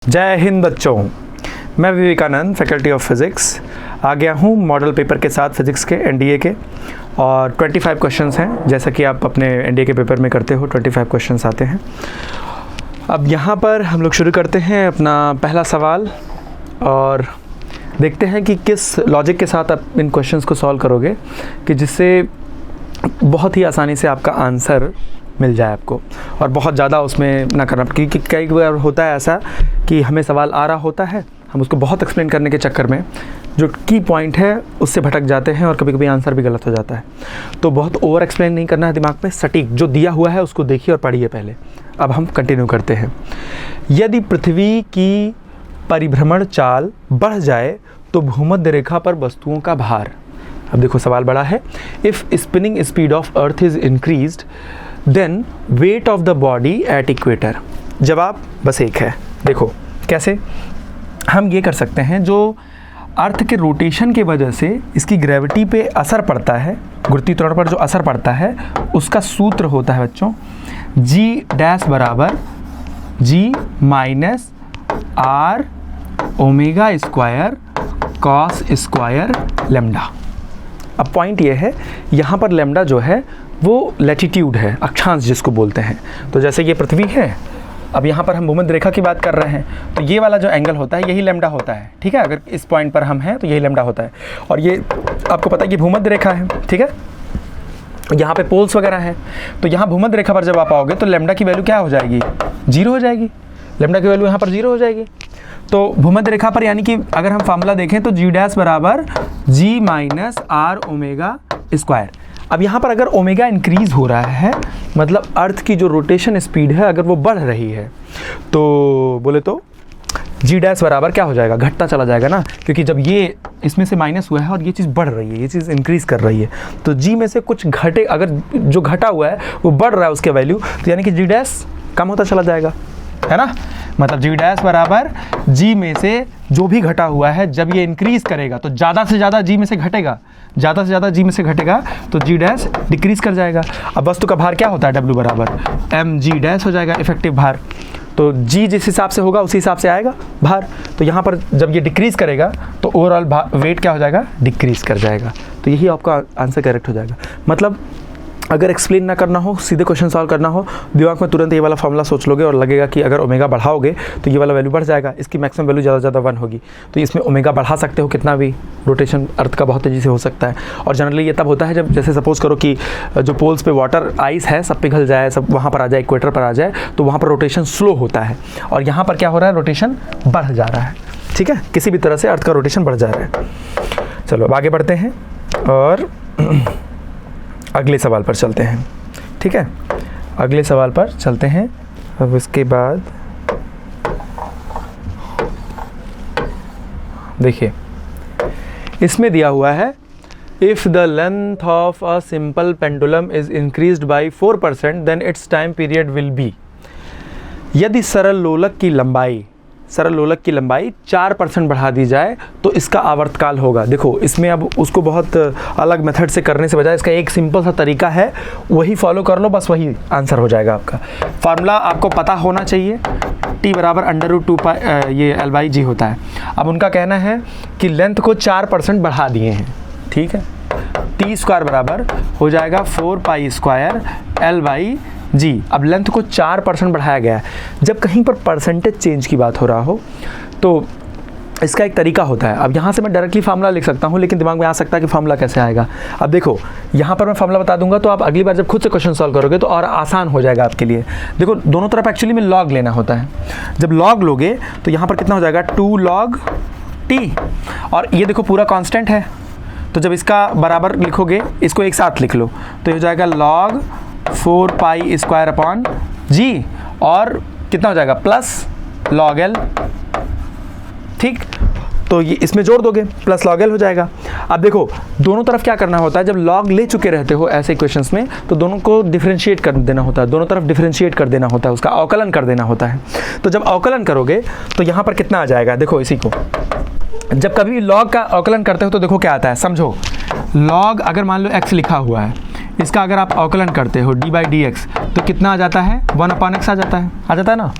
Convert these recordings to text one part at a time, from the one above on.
जय हिंद बच्चों, मैं विवेकानंद फैकल्टी ऑफ फिज़िक्स आ गया हूँ मॉडल पेपर के साथ फिज़िक्स के एनडीए के। और 25 क्वेश्चंस हैं, जैसा कि आप अपने एनडीए के पेपर में करते हो। 25 क्वेश्चंस आते हैं। अब यहाँ पर हम लोग शुरू करते हैं अपना पहला सवाल और देखते हैं कि किस लॉजिक के साथ आप इन क्वेश्चंस को सॉल्व करोगे कि जिससे बहुत ही आसानी से आपका आंसर मिल जाए आपको, और बहुत ज़्यादा उसमें ना करना, क्योंकि कई बार होता है ऐसा कि हमें सवाल आ रहा होता है, हम उसको बहुत एक्सप्लेन करने के चक्कर में जो की पॉइंट है उससे भटक जाते हैं और कभी कभी आंसर भी गलत हो जाता है। तो बहुत ओवर एक्सप्लेन नहीं करना है, दिमाग में सटीक जो दिया हुआ है उसको देखिए और पढ़िए पहले। अब हम कंटिन्यू करते हैं। यदि पृथ्वी की परिभ्रमण चाल बढ़ जाए तो भूमध्य रेखा पर वस्तुओं का भार। अब देखो सवाल बड़ा है। If spinning speed of earth is increased then weight of the body at equator. जवाब बस एक है। देखो कैसे हम ये कर सकते हैं, जो अर्थ के रोटेशन के वजह से इसकी ग्रेविटी पे असर पड़ता है, गुरुत्वीय त्वरण पर जो असर पड़ता है उसका सूत्र होता है बच्चों जी डैश बराबर g minus r omega square cos square lambda. अब पॉइंट ये है, यहाँ पर लेमडा जो है वो लैटिट्यूड है, अक्षांश जिसको बोलते हैं। तो जैसे ये पृथ्वी है, अब यहाँ पर हम भूमध्य रेखा की बात कर रहे हैं, तो ये वाला जो एंगल होता है यही लेमडा होता है। ठीक है, अगर इस पॉइंट पर हम हैं तो यही लेमडा होता है। और ये आपको पता है ये भूमध्य रेखा है। ठीक है, यहाँ पे पोल्स वगैरह हैं, तो यहाँ भूमध्य रेखा पर जब आप आओगे तो लेमडा की वैल्यू क्या हो जाएगी, 0 हो जाएगी। लेमडा की वैल्यू यहाँ पर 0 हो जाएगी। तो भूमध्य रेखा पर यानी कि अगर हम फार्मूला देखें तो जी डैश बराबर g minus r omega square. अब यहाँ पर अगर ओमेगा इंक्रीज़ हो रहा है, मतलब अर्थ की जो रोटेशन स्पीड है अगर वो बढ़ रही है, तो बोले तो जी डैश बराबर क्या हो जाएगा, घटता चला जाएगा ना, क्योंकि जब ये इसमें से माइनस हुआ है और ये चीज़ बढ़ रही है, ये चीज़ इंक्रीज़ कर रही है, तो जी में से कुछ घटे, अगर जो घटा हुआ है वो बढ़ रहा है उसके वैल्यू, तो यानी कि जी डैश कम होता चला जाएगा, है ना। मतलब जी डैश बराबर जी में से जो भी घटा हुआ है जब ये इंक्रीज़ करेगा तो ज़्यादा से ज़्यादा जी में से घटेगा, ज़्यादा से ज़्यादा जी में से घटेगा तो जी डैश डिक्रीज़ कर जाएगा। अब वस्तु का भार क्या होता है, डब्ल्यू बराबर एम जी डैश हो जाएगा, इफेक्टिव भार। तो जी जिस हिसाब से होगा उसी हिसाब से आएगा भार। तो यहाँ पर जब ये डिक्रीज़ करेगा तो ओवरऑल वेट क्या हो जाएगा, डिक्रीज़ कर जाएगा। तो यही आपका आंसर करेक्ट हो जाएगा। मतलब अगर एक्सप्लेन ना करना हो, सीधे क्वेश्चन सॉल्व करना हो, दिमाग में तुरंत ये वाला फॉर्मूला सोच लोगे और लगेगा कि अगर ओमेगा बढ़ाओगे तो ये वाला वैल्यू बढ़ जाएगा, इसकी मैक्सिमम वैल्यू ज़्यादा से ज़्यादा 1 होगी। तो इसमें ओमेगा बढ़ा सकते हो कितना भी, रोटेशन अर्थ का बहुत तेज़ी से हो सकता है। और जनरली ये तब होता है जब जैसे सपोज़ करो कि जो पोल्स पे वाटर आइस है सब पिघल जाए, सब वहाँ पर आ जाए, इक्वेटर पर आ जाए, तो वहाँ पर रोटेशन स्लो होता है और यहाँ पर क्या हो रहा है, रोटेशन बढ़ जा रहा है। ठीक है, किसी भी तरह से अर्थ का रोटेशन बढ़ जा रहा है। चलो अब आगे बढ़ते हैं और अगले सवाल पर चलते हैं। ठीक है, अगले सवाल पर चलते हैं। अब इसके बाद देखिए इसमें दिया हुआ है, if the length of a simple pendulum is increased by 4% then its time period will be. यदि सरल लोलक की लंबाई 4% बढ़ा दी जाए तो इसका आवर्तकाल होगा। देखो इसमें अब उसको बहुत अलग मेथड से करने से बजाय इसका एक सिंपल सा तरीका है, वही फॉलो कर लो, बस वही आंसर हो जाएगा आपका। फार्मूला आपको पता होना चाहिए, t बराबर √2 ये l/g होता है। अब उनका कहना है कि लेंथ को 4% बढ़ा दिए हैं। ठीक है, t स्क्वायर बराबर हो जाएगा 4π² l/g। अब लेंथ को 4% बढ़ाया गया है। जब कहीं पर परसेंटेज चेंज की बात हो रहा हो तो इसका एक तरीका होता है। अब यहाँ से मैं डायरेक्टली फार्मूला लिख सकता हूँ, लेकिन दिमाग में आ सकता है कि फार्मूला कैसे आएगा। अब देखो यहाँ पर मैं फार्मूला बता दूंगा तो आप अगली बार जब खुद से क्वेश्चन सॉल्व करोगे तो और आसान हो जाएगा आपके लिए। देखो दोनों तरफ एक्चुअली में लॉग लेना होता है। जब लॉग लोगे तो यहाँ पर कितना हो जाएगा, 2 log t, और ये देखो पूरा कॉन्स्टेंट है, तो जब इसका बराबर लिखोगे इसको एक साथ लिख लो तो ये हो जाएगा log 4π²/g, और कितना हो जाएगा प्लस log l। ठीक, तो ये इसमें जोड़ दोगे प्लस log l हो जाएगा। अब देखो दोनों तरफ क्या करना होता है, जब log ले चुके रहते हो ऐसे इक्वेशंस में तो दोनों को डिफरेंशिएट कर देना होता है, दोनों तरफ डिफरेंशिएट कर देना होता है, उसका अवकलन कर देना होता है। तो जब अवकलन करोगे तो यहाँ पर कितना आ जाएगा, देखो इसी को जब कभी log का अवकलन करते हो तो देखो क्या आता है, समझो log अगर मान लो x लिखा हुआ है, इसका अगर आप अवकलन करते हो d बाई डी एक्स तो कितना आ जाता है 1/x आ जाता है ना।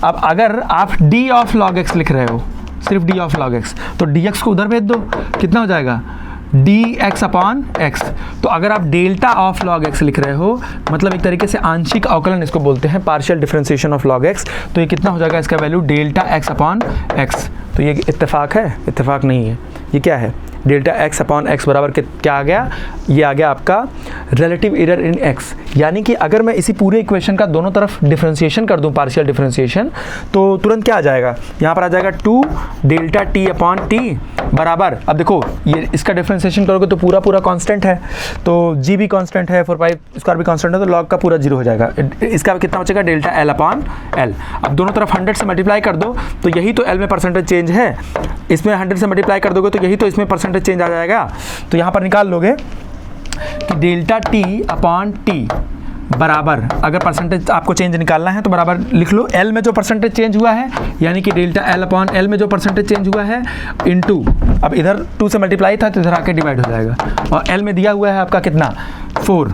अब अगर आप d ऑफ लॉग x लिख रहे हो, सिर्फ d ऑफ लॉग x, तो dx को उधर भेज दो, कितना हो जाएगा dx/x। तो अगर आप डेल्टा ऑफ लॉग x लिख रहे हो, मतलब एक तरीके से आंशिक अवकलन इसको बोलते हैं, partial differentiation of log x, तो ये कितना हो जाएगा इसका वैल्यू डेल्टा x/x। तो ये इत्तेफाक है? इत्तेफाक नहीं है, ये क्या है, डेल्टा x/x बराबर क्या आ गया, ये आ गया आपका रिलेटिव एरर इन x। यानी कि अगर मैं इसी पूरे इक्वेशन का दोनों तरफ डिफरेंशिएशन कर दूं, पार्शियल डिफरेंशिएशन, तो तुरंत क्या आ जाएगा, यहाँ पर आ जाएगा 2 डेल्टा t/t बराबर, अब देखो ये इसका डिफरेंशिएशन करोगे तो पूरा कांस्टेंट है, तो g भी कांस्टेंट है, 4π² भी कांस्टेंट है, तो log का पूरा 0 हो जाएगा। इसका कितना बचेगा, डेल्टा l/l। अब दोनों तरफ 100 से मल्टीप्लाई कर दो, तो यही तो l में परसेंटेज चेंज है, इसमें 100 से मल्टीप्लाई कर दोगे तो यही तो इसमें परसेंटेज चेंज आ जाएगा। तो यहाँ पर निकाल लोगे कि डेल्टा t/t बराबर, अगर परसेंटेज आपको चेंज निकालना है तो बराबर लिख लो l में जो परसेंटेज चेंज हुआ है, यानी कि डेल्टा l/l में जो परसेंटेज चेंज हुआ है इनटू, अब इधर 2 से मल्टीप्लाई था तो इधर आके डिवाइड हो जाएगा, और l में दिया हुआ है आपका कितना 4,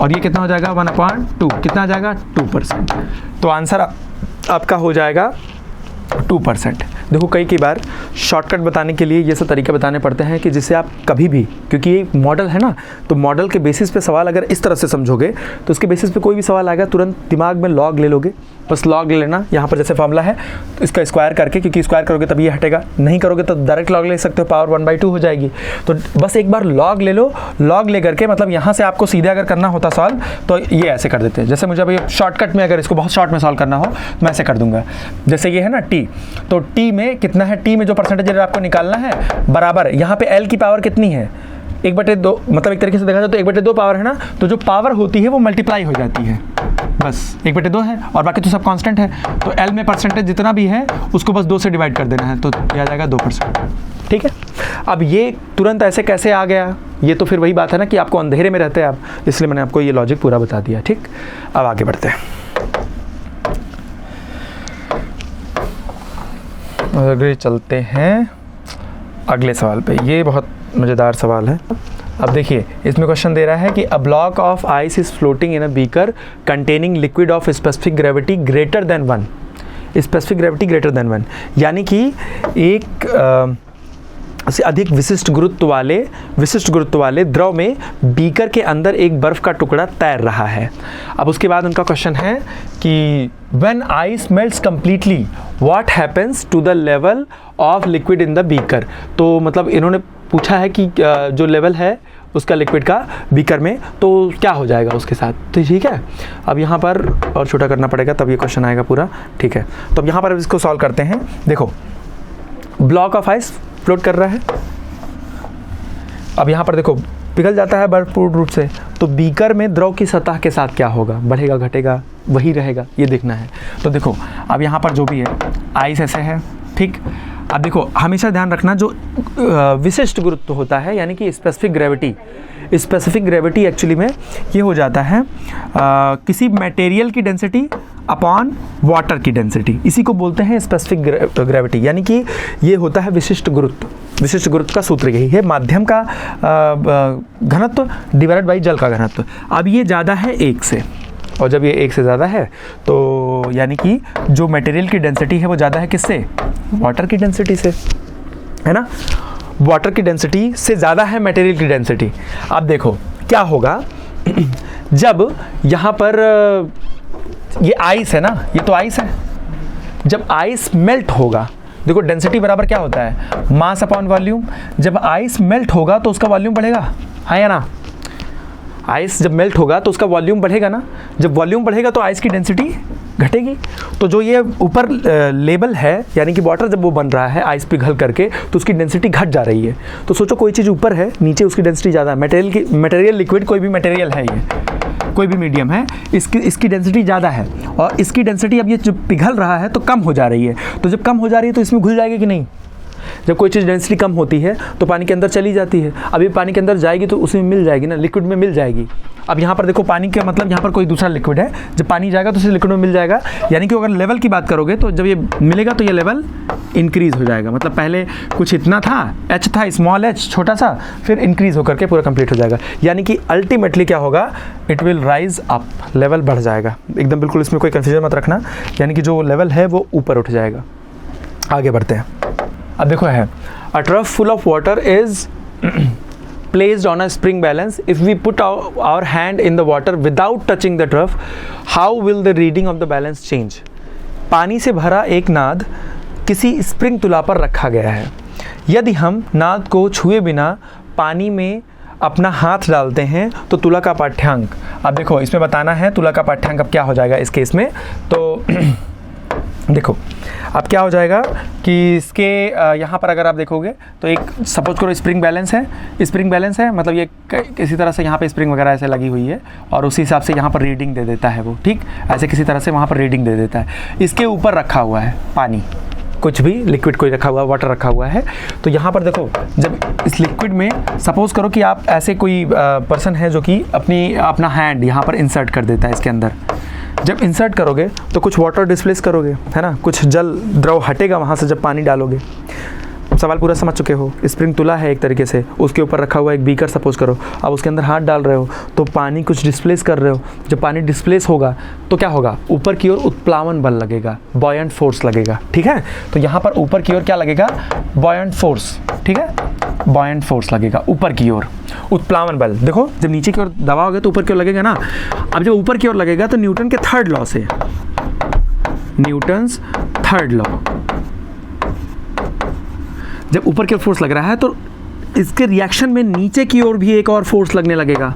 और ये कितना हो जाएगा 1/2, कितना आ जाएगा 2%। तो आंसर आपका हो जाएगा 2%। देखो कई बार शॉर्टकट बताने के लिए ये सब तरीके बताने पड़ते हैं कि जिससे आप कभी भी, क्योंकि ये मॉडल है ना, तो मॉडल के बेसिस पे सवाल अगर इस तरह से समझोगे तो उसके बेसिस पे कोई भी सवाल आएगा तुरंत दिमाग में लॉग ले लोगे, बस लॉग ले लेना। यहाँ पर जैसे फॉर्मूला है तो इसका स्क्वायर करके, क्योंकि स्क्वायर करोगे तभी ये हटेगा, नहीं करोगे तो डायरेक्ट लॉग ले सकते हो, पावर 1/2 हो जाएगी। तो बस एक बार लॉग ले लो, लॉग ले करके मतलब यहाँ से आपको सीधे अगर करना होता सॉल्व तो ये ऐसे कर देते हैं। जैसे मुझे अभी शॉर्टकट में अगर इसको बहुत शॉर्ट में सॉल्व करना हो मैं ऐसे कर दूंगा, जैसे ये है ना t, तो t में कितना है, t में जो परसेंटेज आपको निकालना है बराबर, यहाँ पे l की पावर कितनी है 1/2, मतलब एक तरीके से देखा जाए तो 1/2 पावर है ना, तो जो पावर होती है वो मल्टीप्लाई हो जाती है, बस 1/2 है और बाकी तो सब कांस्टेंट है। तो l में परसेंटेज जितना भी है उसको बस 2 से डिवाइड कर देना है, तो ये आ जाएगा 2%। ठीक है, अब ये तुरंत ऐसे कैसे आ गया, ये तो फिर वही बात है ना कि आपको अंधेरे में रहते हैं आप, इसलिए मैंने आपको ये लॉजिक पूरा बता दिया। ठीक, अब आगे बढ़ते हैं, आगे चलते हैं अगले सवाल पे। ये बहुत मज़ेदार सवाल है। अब देखिए इसमें क्वेश्चन दे रहा है कि a block of ice is floating in a beaker containing liquid of specific gravity greater than 1, specific gravity greater than 1, यानी कि एक से अधिक विशिष्ट गुरुत्व वाले द्रव में बीकर के अंदर एक बर्फ का टुकड़ा तैर रहा है। अब उसके बाद उनका क्वेश्चन है कि when ice melts completely what happens to the level of liquid in the beaker. तो मतलब इन्होंने पूछा है कि जो लेवल है उसका लिक्विड का बीकर में, तो क्या हो जाएगा उसके साथ। तो ठीक है, अब यहाँ पर और छोटा करना पड़ेगा तब ये क्वेश्चन आएगा पूरा। ठीक है, तो अब यहाँ पर इसको सॉल्व करते हैं। देखो ब्लॉक ऑफ आइस फ्लोट कर रहा है, अब यहाँ पर देखो पिघल जाता है बर्फ पूर्ण रूप से, तो बीकर में द्रव की सतह के साथ क्या होगा, बढ़ेगा घटेगा, वही रहेगा, ये देखना है। तो देखो अब यहाँ पर जो भी है आइस ऐसे है, ठीक। अब देखो हमेशा ध्यान रखना जो विशिष्ट गुरुत्व होता है, यानी कि स्पेसिफिक ग्रेविटी एक्चुअली में ये हो जाता है किसी मटेरियल की डेंसिटी अपॉन वाटर की डेंसिटी, इसी को बोलते हैं स्पेसिफिक ग्रेविटी, यानी कि ये होता है विशिष्ट गुरुत्व का सूत्र यही है, माध्यम का घनत्व डिवाइडेड बाई जल का घनत्व। अब ये ज़्यादा है 1 से, और जब ये 1 से ज़्यादा है तो यानी कि जो मटेरियल की डेंसिटी है वो ज़्यादा है किससे, वाटर की डेंसिटी से, है ना, वाटर की डेंसिटी से ज़्यादा है मटेरियल की डेंसिटी। अब देखो क्या होगा जब यहाँ पर ये आइस है ना, ये तो आइस है, जब आइस मेल्ट होगा, देखो डेंसिटी बराबर क्या होता है, मास अपॉन वॉल्यूम। जब आइस मेल्ट होगा तो उसका वॉल्यूम बढ़ेगा, हाँ या ना, आइस जब मेल्ट होगा तो उसका वॉल्यूम बढ़ेगा ना, जब वॉल्यूम बढ़ेगा तो आइस की डेंसिटी घटेगी। तो जो ये ऊपर लेवल है, यानी कि वाटर जब वो बन रहा है आइस पिघल करके, तो उसकी डेंसिटी घट जा रही है। तो सोचो कोई चीज़ ऊपर है, नीचे उसकी डेंसिटी ज़्यादा है, मटेरियल लिक्विड कोई भी मटेरियल है, ये कोई भी मीडियम है, इसकी डेंसिटी ज़्यादा है, और इसकी डेंसिटी अब ये जो पिघल रहा है तो कम हो जा रही है। तो जब कम हो जा रही है तो इसमें घुल जाएगी कि नहीं, जब कोई चीज़ डेंसिटी कम होती है तो पानी के अंदर चली जाती है, अभी पानी के अंदर जाएगी तो उसमें मिल जाएगी ना, लिक्विड में मिल जाएगी। अब यहाँ पर देखो पानी का मतलब यहाँ पर कोई दूसरा लिक्विड है, जब पानी जाएगा तो उसे लिक्विड में मिल जाएगा, यानी कि अगर लेवल की बात करोगे तो जब ये मिलेगा तो ये लेवल इंक्रीज़ हो जाएगा। मतलब पहले कुछ इतना था, h था, स्मॉल h छोटा सा, फिर इंक्रीज़ होकर के पूरा कंप्लीट हो जाएगा, यानी कि अल्टीमेटली क्या होगा, it will rise up, level बढ़ जाएगा। एकदम बिल्कुल इसमें कोई कन्फ्यूजन मत रखना, यानी कि जो लेवल है वो ऊपर उठ जाएगा। आगे बढ़ते हैं। अब देखो है, a trough full of water is placed on a spring balance. If we put our hand in the water without touching the trough, how will the reading of the balance change? पानी से भरा एक नाद किसी spring तुला पर रखा गया है। यदि हम नाद को छुए बिना पानी में अपना हाथ डालते हैं तो तुला का पाठ्यांक, अब देखो इसमें बताना है तुला का पाठ्यांक अब क्या हो जाएगा इस केस में। तो देखो अब क्या हो जाएगा कि इसके यहाँ पर अगर आप देखोगे तो एक सपोज करो स्प्रिंग बैलेंस है, मतलब ये किसी तरह से यहाँ पे स्प्रिंग वगैरह ऐसे लगी हुई है और उसी हिसाब से यहाँ पर रीडिंग दे देता है वो, ठीक, ऐसे किसी तरह से वहाँ पर रीडिंग दे देता है। इसके ऊपर रखा हुआ है पानी, कुछ भी लिक्विड कोई रखा हुआ, वाटर रखा हुआ है। तो यहाँ पर देखो जब इस लिक्विड में सपोज करो कि आप ऐसे कोई पर्सन है जो कि अपना हैंड यहाँ पर इंसर्ट कर देता है इसके अंदर। जब इंसर्ट करोगे तो कुछ वाटर डिस्प्लेस करोगे, है ना, कुछ जल द्रव हटेगा वहाँ से जब पानी डालोगे। सवाल पूरा समझ चुके हो। स्प्रिंग तुला है एक तरीके से, उसके ऊपर रखा हुआ एक बीकर सपोज करो, अब उसके अंदर हाथ डाल रहे हो तो पानी कुछ डिस्प्लेस कर रहे हो। जब पानी डिस्प्लेस होगा तो क्या होगा, ऊपर की ओर उत्प्लावन बल लगेगा, बॉयंट फोर्स लगेगा, ठीक है। तो यहाँ पर ऊपर की ओर क्या लगेगा, बॉयंट फोर्स, ठीक है, बॉयंट फोर्स लगेगा ऊपर की ओर, उत्प्लावन बल। देखो जब नीचे की ओर दबाओगे तो ऊपर की ओर लगेगा ना। अब जब ऊपर की ओर लगेगा तो न्यूटन के थर्ड लॉ से, न्यूटन्स थर्ड लॉ, जब ऊपर की ओर फोर्स लग रहा है तो इसके रिएक्शन में नीचे की ओर भी एक और फोर्स लगने लगेगा।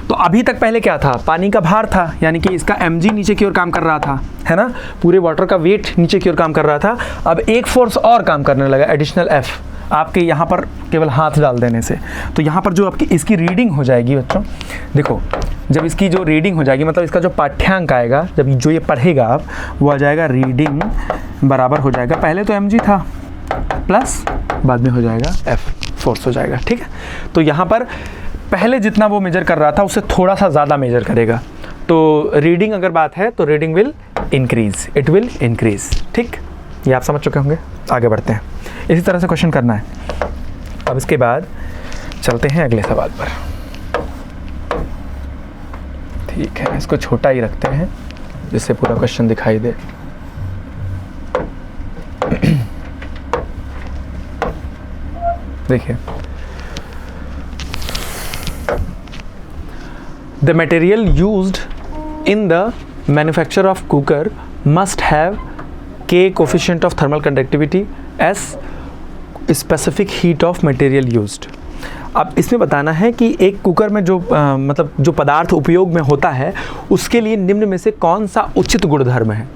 तो अभी तक पहले क्या था, पानी का भार था, यानी कि इसका mg नीचे की ओर काम कर रहा था, है ना, पूरे वाटर का वेट नीचे की ओर काम कर रहा था। अब एक फोर्स और काम करने लगा, एडिशनल f, आपके यहाँ पर केवल हाथ डाल देने से। तो यहाँ पर जो आपकी इसकी रीडिंग हो जाएगी बच्चों, देखो जब इसकी जो रीडिंग हो जाएगी, मतलब इसका जो पाठ्यांक आएगा, जब जो ये पढ़ेगा आप, वो आ जाएगा रीडिंग बराबर हो जाएगा, पहले तो mg था प्लस बाद में हो जाएगा f, फोर्स हो जाएगा, ठीक है। तो यहाँ पर पहले जितना वो मेजर कर रहा था उससे थोड़ा सा ज़्यादा मेजर करेगा। तो रीडिंग अगर बात है तो reading will increase, it will increase, ठीक। ये आप समझ चुके होंगे। आगे बढ़ते हैं, इसी तरह से क्वेश्चन करना है। अब इसके बाद चलते हैं अगले सवाल पर। ठीक है, इसको छोटा ही रखते हैं जिससे पूरा क्वेश्चन दिखाई दे। देखिए, the material used in the manufacture of cooker must have K coefficient of thermal conductivity as specific heat of material used। अब इसमें बताना है कि एक कुकर में जो मतलब जो पदार्थ उपयोग में होता है उसके लिए निम्न में से कौन सा उचित गुणधर्म है।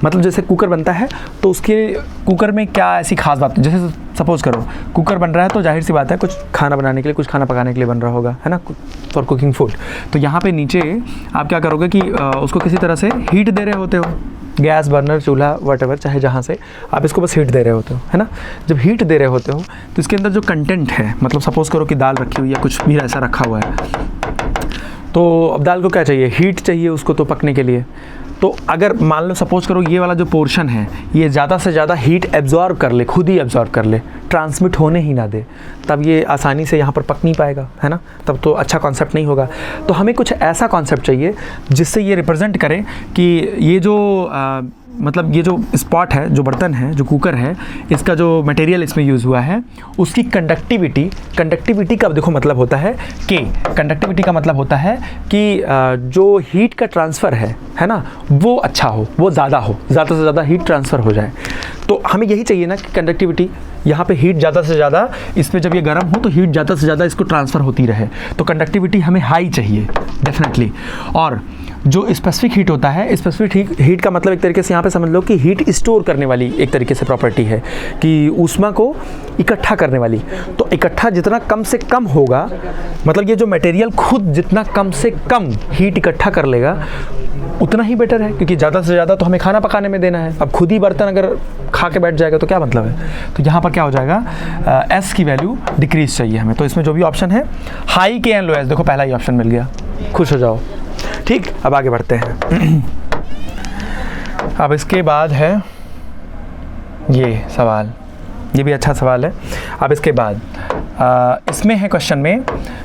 मतलब जैसे कुकर बनता है तो उसके कुकर में क्या ऐसी खास बात, जैसे सपोज करो कुकर बन रहा है तो जाहिर सी बात है कुछ खाना बनाने के लिए, कुछ खाना पकाने के लिए बन रहा होगा, है ना, फॉर कुकिंग फूड। तो यहाँ पे नीचे आप क्या करोगे कि उसको किसी तरह से हीट दे रहे होते हो, गैस बर्नर, चूल्हा, वटेवर, चाहे जहाँ से आप इसको बस हीट दे रहे होते हो, है ना। जब हीट दे रहे होते हो तो इसके अंदर जो कंटेंट है, मतलब सपोज करो कि दाल रखी हुई या कुछ भी ऐसा रखा हुआ है, तो अब दाल को क्या चाहिए, हीट चाहिए उसको तो पकने के लिए। तो अगर मान लो सपोज करो ये वाला जो पोर्शन है ये ज़्यादा से ज़्यादा हीट एब्जॉर्ब कर ले, खुद ही एब्जॉर्ब कर ले, ट्रांसमिट होने ही ना दे, तब ये आसानी से यहाँ पर पक नहीं पाएगा, है ना, तब तो अच्छा कॉन्सेप्ट नहीं होगा। तो हमें कुछ ऐसा कॉन्सेप्ट चाहिए जिससे ये रिप्रेजेंट करे कि ये जो मतलब ये जो स्पॉट है, जो बर्तन है, जो कुकर है, इसका जो मटेरियल इसमें यूज़ हुआ है उसकी कंडक्टिविटी का देखो मतलब होता है के, कंडक्टिविटी का मतलब होता है कि जो हीट का ट्रांसफ़र है ना, वो अच्छा हो, वो ज़्यादा हो, ज़्यादा से ज़्यादा हीट ट्रांसफ़र हो जाए। तो हमें यही चाहिए ना कि कंडक्टिविटी यहाँ पे हीट ज़्यादा से ज़्यादा, इस पर जब ये गर्म हो तो हीट ज़्यादा से ज़्यादा इसको ट्रांसफ़र होती रहे, तो कंडक्टिविटी हमें हाई चाहिए डेफिनेटली। और जो स्पेसिफिक हीट होता है, स्पेसिफिक हीट का मतलब एक तरीके से यहाँ पे समझ लो कि हीट स्टोर करने वाली एक तरीके से प्रॉपर्टी है, कि ऊष्मा को इकट्ठा करने वाली। तो इकट्ठा जितना कम से कम होगा, मतलब ये जो मटेरियल खुद जितना कम से कम हीट इकट्ठा कर लेगा उतना ही बेटर है, क्योंकि ज़्यादा से ज़्यादा तो हमें खाना पकाने में देना है। अब खुद ही बर्तन अगर खा के बैठ जाएगा तो क्या मतलब है। तो यहाँ पर क्या हो जाएगा, एस की वैल्यू डिक्रीज चाहिए हमें। तो इसमें जो भी ऑप्शन है हाई के एन लो एस, देखो पहला ही ऑप्शन मिल गया, खुश हो जाओ। ठीक, अब आगे बढ़ते हैं। अब इसके बाद है ये सवाल, ये भी अच्छा सवाल है। अब इसके बाद इसमें है क्वेश्चन में,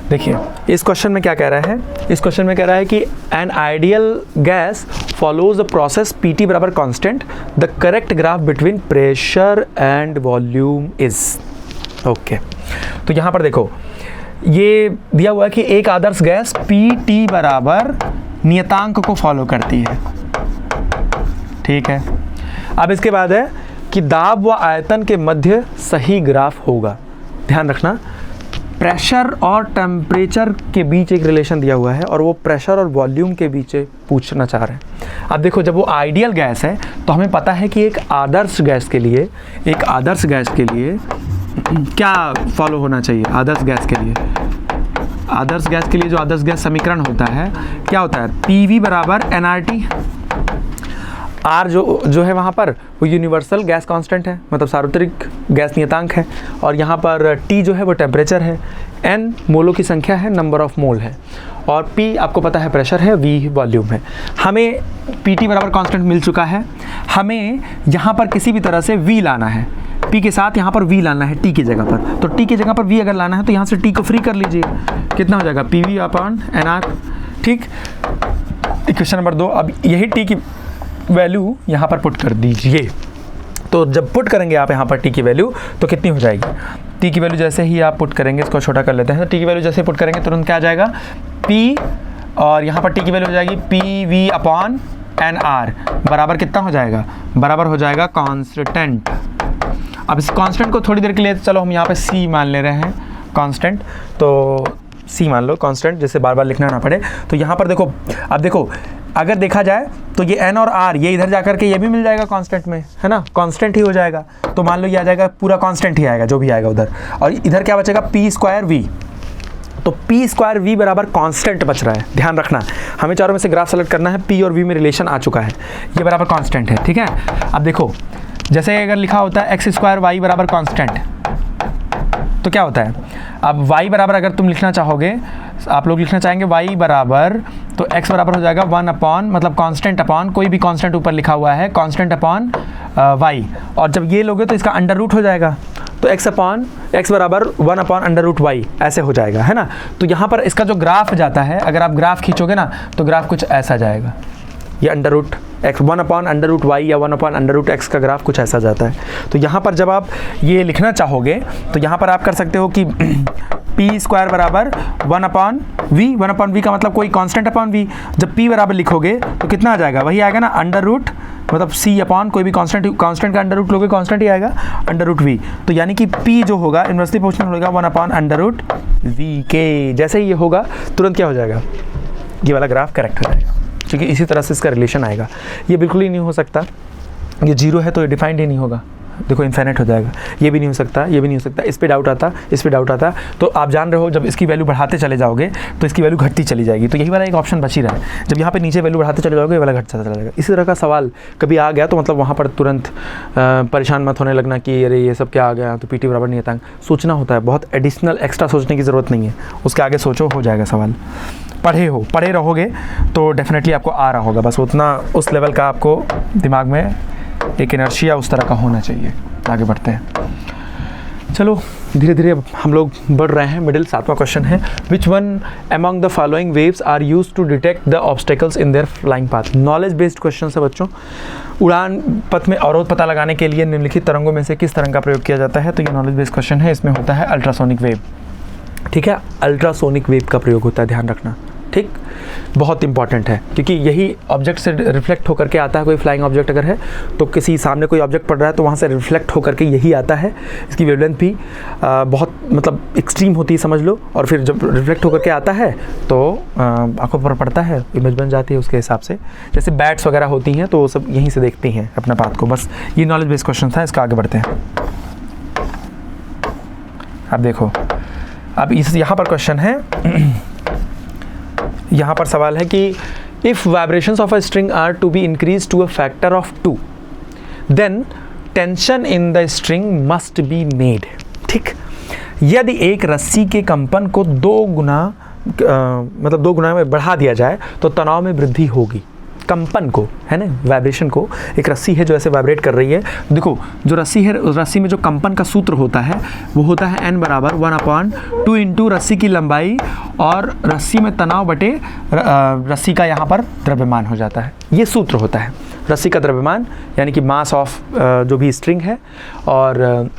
देखिए इस क्वेश्चन में क्या कह रहा है, इस क्वेश्चन में कह रहा है कि an ideal gas follows the process PT बराबर constant, the correct graph between pressure and volume is. Okay, तो यहाँ पर देखो ये दिया हुआ है कि एक आदर्श गैस पीटी बराबर नियतांक को फॉलो करती है। ठीक है, अब इसके बाद है कि दाब व आयतन के मध्य सही ग्राफ होगा। ध्यान रखना, प्रेशर और टेम्परेचर के बीच एक रिलेशन दिया हुआ है और वो प्रेशर और वॉल्यूम के बीच पूछना चाह रहे हैं। अब देखो जब वो आइडियल गैस है तो हमें पता है कि एक आदर्श गैस के लिए, एक आदर्श गैस के लिए क्या फॉलो होना चाहिए। आदर्श गैस के लिए, आदर्श गैस के लिए जो आदर्श गैस समीकरण होता है क्या होता है, PV बराबर nRT। R जो है वहाँ पर वो यूनिवर्सल गैस कांस्टेंट है, मतलब सार्वत्रिक गैस नियतांक है, और यहाँ पर T जो है वो टेम्परेचर है, N मोलों की संख्या है, नंबर ऑफ मोल है, और P आपको पता है प्रेशर है, V वॉल्यूम है। हमें PT बराबर कांस्टेंट मिल चुका है, हमें यहाँ पर किसी भी तरह से V लाना है, P के साथ यहाँ पर V लाना है T की जगह पर। तो T की जगह पर V अगर लाना है तो यहाँ से T को फ्री कर लीजिए, कितना हो जाएगा PV अपॉन NR। ठीक, इक्वेशन नंबर 2। अब यही T की वैल्यू यहाँ पर पुट कर दीजिए। तो जब पुट करेंगे आप यहाँ पर T की वैल्यू तो कितनी हो जाएगी, T की वैल्यू जैसे ही आप पुट करेंगे, इसको छोटा कर लेते हैं, तो T की वैल्यू जैसे पुट करेंगे तुरंत क्या आ जाएगा, P, और यहाँ पर T की वैल्यू हो जाएगी PV अपॉन NR बराबर कितना हो जाएगा, बराबर हो जाएगा कांस्टेंट। अब इस कांस्टेंट को थोड़ी देर के लिए चलो हम यहाँ पे C मान ले रहे हैं कांस्टेंट, तो C मान लो कांस्टेंट, जिससे बार बार लिखना ना पड़े। तो यहाँ पर देखो, अब देखो अगर देखा जाए तो ये N और R ये इधर जाकर के ये भी मिल जाएगा कांस्टेंट में, है ना, कांस्टेंट ही हो जाएगा। तो मान लो ये आ जाएगा पूरा कांस्टेंट ही आएगा जो भी आएगा उधर, और इधर क्या बचेगा P²V। तो P²V बराबर कांस्टेंट बच रहा है। ध्यान रखना, हमें चारों में से ग्राफ सेलेक्ट करना है, P और V में रिलेशन आ चुका है, ये बराबर कांस्टेंट है। ठीक है, अब देखो जैसे अगर लिखा होता है x² y बराबर कांस्टेंट, तो क्या होता है, अब y बराबर अगर तुम लिखना चाहोगे, आप लोग लिखना चाहेंगे y बराबर, तो x बराबर हो जाएगा 1 अपॉन, मतलब कांस्टेंट अपॉन कोई भी कांस्टेंट ऊपर लिखा हुआ है, कांस्टेंट अपॉन y, और जब ये लोगे तो इसका अंडर रूट हो जाएगा, तो x बराबर 1 अपॉन अंडर रूट y ऐसे हो जाएगा, है ना। तो यहाँ पर इसका जो ग्राफ जाता है, अगर आप ग्राफ खींचोगे ना तो ग्राफ कुछ ऐसा जाएगा, ये under root x 1 upon under root y या 1 अपॉन अंडर रूट x का ग्राफ कुछ ऐसा जाता है। तो यहाँ पर जब आप ये लिखना चाहोगे तो यहाँ पर आप कर सकते हो कि P² बराबर 1 अपॉन V का मतलब कोई कांस्टेंट अपॉन V। जब P बराबर लिखोगे तो कितना आ जाएगा, वही आएगा ना, अंडर रूट, मतलब C अपॉन कोई भी कांस्टेंट का अंडर रूट लोगे, कांस्टेंट ही आएगा, अंडर रूट V। तो यानी कि P जो होगा इन्वर्सली प्रोपोर्शनल होगा 1 अपॉन अंडर रूट V के। जैसे ही ये होगा तुरंत क्या हो जाएगा, ये वाला ग्राफ करेक्ट हो जाएगा, क्योंकि इसी तरह से इसका रिलेशन आएगा। ये बिल्कुल ही नहीं हो सकता, ये 0 है तो ये डिफाइंड ही नहीं होगा, देखो इनफाइनाइट हो जाएगा, ये भी नहीं हो सकता, ये भी नहीं हो सकता, इस पे डाउट आता, इस पे डाउट आता। तो आप जान रहे हो जब इसकी वैल्यू बढ़ाते चले जाओगे तो इसकी वैल्यू घटती चली जाएगी, तो यही वाला एक ऑप्शन बच ही रहा है। जब यहाँ पे नीचे वैल्यू बढ़ाते चले जाओगे ये वाला घटता चला जाएगा। इसी तरह का सवाल कभी आ गया तो मतलब वहाँ पर तुरंत परेशान मत होने लगना कि अरे ये सब क्या आ गया, तो PT बराबर नियतांक सोचना होता है, बहुत एडिशनल एक्स्ट्रा सोचने की ज़रूरत नहीं है, उसके आगे सोचो हो जाएगा सवाल। पढ़े रहोगे तो डेफिनेटली आपको आ रहा होगा, बस उतना उस लेवल का आपको दिमाग में एक इनर्शिया उस तरह का होना चाहिए। आगे बढ़ते हैं, चलो धीरे धीरे हम लोग बढ़ रहे हैं। मिडिल 7वां क्वेश्चन है, which one among the following waves are used to detect the obstacles in their flying path. Knowledge based question है बच्चों। उड़ान पथ में अवरोध पता लगाने के लिए निम्नलिखित तरंगों में से किस तरंग का प्रयोग किया जाता है। तो ये नॉलेज बेस्ड क्वेश्चन है, इसमें होता है अल्ट्रासोनिक वेव। ठीक है, अल्ट्रासोनिक वेव का प्रयोग होता है, ध्यान रखना, ठीक, बहुत इंपॉर्टेंट है, क्योंकि यही ऑब्जेक्ट से रिफ्लेक्ट होकर के आता है। कोई फ्लाइंग ऑब्जेक्ट अगर है तो किसी सामने कोई ऑब्जेक्ट पड़ रहा है तो वहाँ से रिफ्लेक्ट होकर के यही आता है। इसकी वेवलेंथ भी बहुत मतलब एक्सट्रीम होती है समझ लो, और फिर जब रिफ्लेक्ट होकर के आता है तो आंखों पर पड़ता है, इमेज बन जाती है उसके हिसाब से। जैसे बैट्स वगैरह होती हैं तो वो सब यहीं से देखती हैं अपना पाथ को। बस ये नॉलेज बेस्ड क्वेश्चन था, इसका आगे बढ़ते हैं। अब देखो, अब इस यहाँ पर क्वेश्चन है, यहाँ पर सवाल है कि if vibrations of a string are to be increase to a factor of 2 then tension in the string must be made. ठीक, यदि एक रस्सी के कंपन को 2 गुना में बढ़ा दिया जाए तो तनाव में वृद्धि होगी। कंपन को, है ना, वाइब्रेशन को, एक रस्सी है जो ऐसे वाइब्रेट कर रही है। देखो जो रस्सी है, उस रस्सी में जो कंपन का सूत्र होता है वो होता है n बराबर 1/2 इंटू रस्सी की लंबाई और रस्सी में तनाव बटे रस्सी का यहाँ पर द्रव्यमान हो जाता है। ये सूत्र होता है रस्सी का द्रव्यमान, यानी कि मास ऑफ जो भी स्ट्रिंग है, और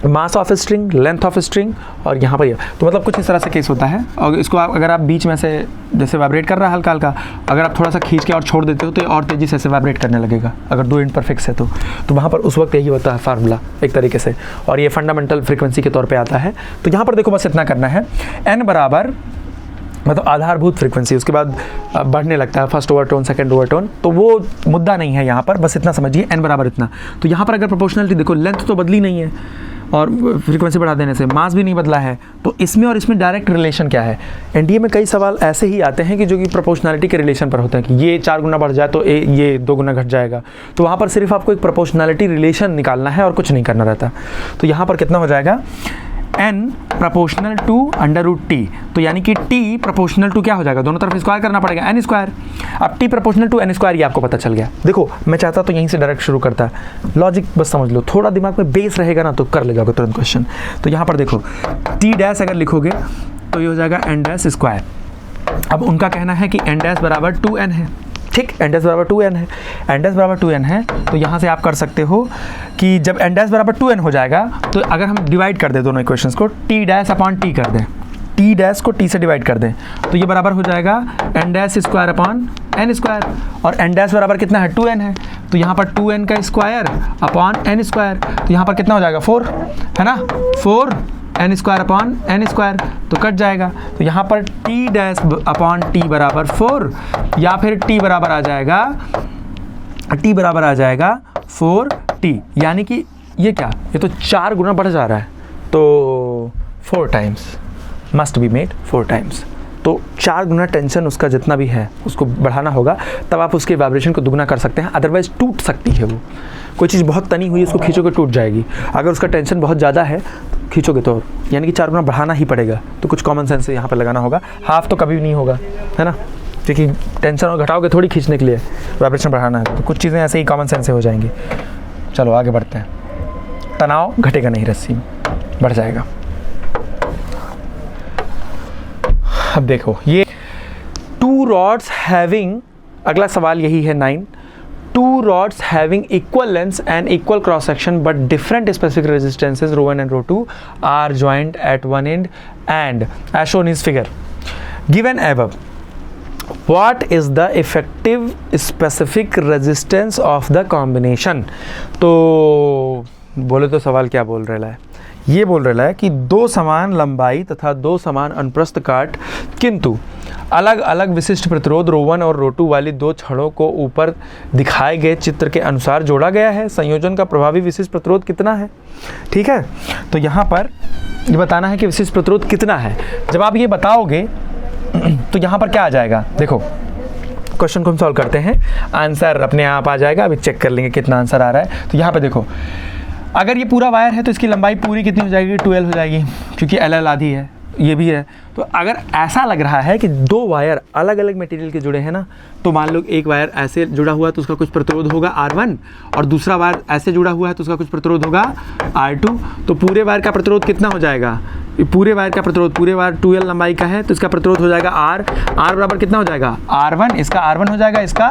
mass of string, length of string, और यहाँ पर तो मतलब कुछ इस तरह से केस होता है। और इसको अगर आप बीच में से जैसे वाइब्रेट कर रहा है हल्का हल्का, अगर आप थोड़ा सा खींच के और छोड़ देते हो तो ये और तेज़ी से ऐसे वाइब्रेट करने लगेगा, अगर 2 एंड पर फिक्स है तो वहाँ पर उस वक्त यही होता है फार्मूला एक तरीके से, और ये फंडामेंटल फ्रीक्वेंसी के तौर पर आता है। तो यहाँ पर देखो बस इतना करना है, n बराबर मतलब आधारभूत फ्रीक्वेंसी, उसके बाद बढ़ने लगता है फर्स्ट ओवरटोन, सेकंड ओवरटोन, तो वो मुद्दा नहीं है यहाँ पर, बस इतना समझिए n बराबर इतना। तो यहाँ पर अगर प्रोपोर्शनलिटी देखो, लेंथ तो बदली नहीं है और फ्रीक्वेंसी बढ़ा देने से मास भी नहीं बदला है, तो इसमें और इसमें डायरेक्ट रिलेशन क्या है। एनडीए में कई सवाल ऐसे ही आते हैं कि जो कि प्रोपोर्शनलिटी के रिलेशन पर होते हैं कि ये 4 गुना बढ़ जाए तो ये 2 गुना घट जाएगा, तो वहाँ पर सिर्फ आपको एक प्रोपोर्शनलिटी रिलेशन निकालना है और कुछ नहीं करना रहता। तो यहाँ पर कितना हो जाएगा, n प्रोपोर्शनल टू √t, तो यानी कि t प्रोपोर्शनल टू क्या हो जाएगा, दोनों तरफ स्क्वायर करना पड़ेगा, n स्क्वायर। अब t proportional to n square, ये आपको पता चल गया। देखो मैं चाहता तो यहीं से डायरेक्ट शुरू करता, लॉजिक बस समझ लो, थोड़ा दिमाग में बेस रहेगा ना तो कर ले जाओगे तुरंत क्वेश्चन। तो यहाँ पर देखो t डैश अगर लिखोगे तो ये हो जाएगा n डैश स्क्वायर। अब उनका कहना है कि n डैश बराबर 2n है। ठीक, n डैश बराबर 2n है, n डैश बराबर 2n है, तो यहाँ से आप कर सकते हो कि जब n डैश बराबर 2n हो जाएगा तो अगर हम डिवाइड कर दें दोनों इक्वेशंस को, t डैश अपॉन t कर दें, t डैश को t से डिवाइड कर दें, तो ये बराबर हो जाएगा n dash square upon n square, और n डैश बराबर कितना है, 2n है, तो यहाँ पर 2n का स्क्वायर अपॉन n स्क्वायर, तो यहाँ पर कितना हो जाएगा 4, है ना, 4 n square upon n square, तो कट जाएगा। तो यहाँ पर t डैश अपॉन t बराबर 4, या फिर t बराबर आ जाएगा 4t, यानी कि ये क्या, ये तो 4 गुना बढ़ जा रहा है, तो 4 times must be made 4 times. तो 4 गुना टेंशन उसका जितना भी है उसको बढ़ाना होगा, तब आप उसके वाइब्रेशन को दुगना कर सकते हैं, अदरवाइज टूट सकती है। वो कोई चीज़ बहुत तनी हुई उसको खींचोगे टूट जाएगी, अगर उसका टेंशन बहुत ज़्यादा है खींचोगे तो यानी कि 4 गुना बढ़ाना ही पड़ेगा। तो कुछ कॉमन सेंस यहाँ पर लगाना होगा, हाफ तो कभी भी नहीं होगा, है ना, क्योंकि टेंशन और घटाओगे थोड़ी खींचने के लिए, वाइब्रेशन बढ़ाना है, तो कुछ चीज़ें ऐसे ही कॉमन सेंस से हो जाएंगी। चलो आगे बढ़ते हैं। तनाव घटेगा नहीं, रस्सी में बढ़ जाएगा। अब देखो ये 2 rods हैविंग, अगला सवाल यही है 9, 2 rods having equal lengths and equal cross section but different specific resistances ρ1 and ρ2 are joined at one end and as shown is figure given above, what is the effective specific resistance of the combination। तो बोले तो सवाल क्या बोल रहा है, ये बोल रहा है कि 2 समान लंबाई तथा 2 समान अनुप्रस्थ काट किंतु अलग अलग विशिष्ट प्रतिरोध ρ1 और ρ2 वाली 2 छड़ों को ऊपर दिखाए गए चित्र के अनुसार जोड़ा गया है। संयोजन का प्रभावी विशिष्ट प्रतिरोध कितना है। ठीक है, तो यहाँ पर ये बताना है कि विशिष्ट प्रतिरोध कितना है। जब आप ये बताओगे तो यहाँ पर क्या आ जाएगा, देखो क्वेश्चन को हम सॉल्व करते हैं, आंसर अपने आप आ जाएगा। अभी चेक कर लेंगे कितना आंसर आ रहा है। तो यहाँ पर देखो, अगर ये पूरा वायर है तो इसकी लंबाई पूरी कितनी हो जाएगी, 12 हो जाएगी, क्योंकि LL आधी है, ये भी है। तो अगर ऐसा लग रहा है कि 2 वायर अलग अलग मटेरियल के जुड़े हैं ना, तो मान लो एक वायर ऐसे जुड़ा हुआ है तो उसका कुछ प्रतिरोध होगा R1, और दूसरा वायर ऐसे जुड़ा हुआ है तो उसका कुछ प्रतिरोध होगा R2। तो पूरे वायर का प्रतिरोध कितना हो जाएगा, पूरे वायर का प्रतिरोध, पूरे वायर 2L लंबाई का है तो इसका प्रतिरोध हो जाएगा R बराबर कितना हो जाएगा R1, इसका R1 हो जाएगा, इसका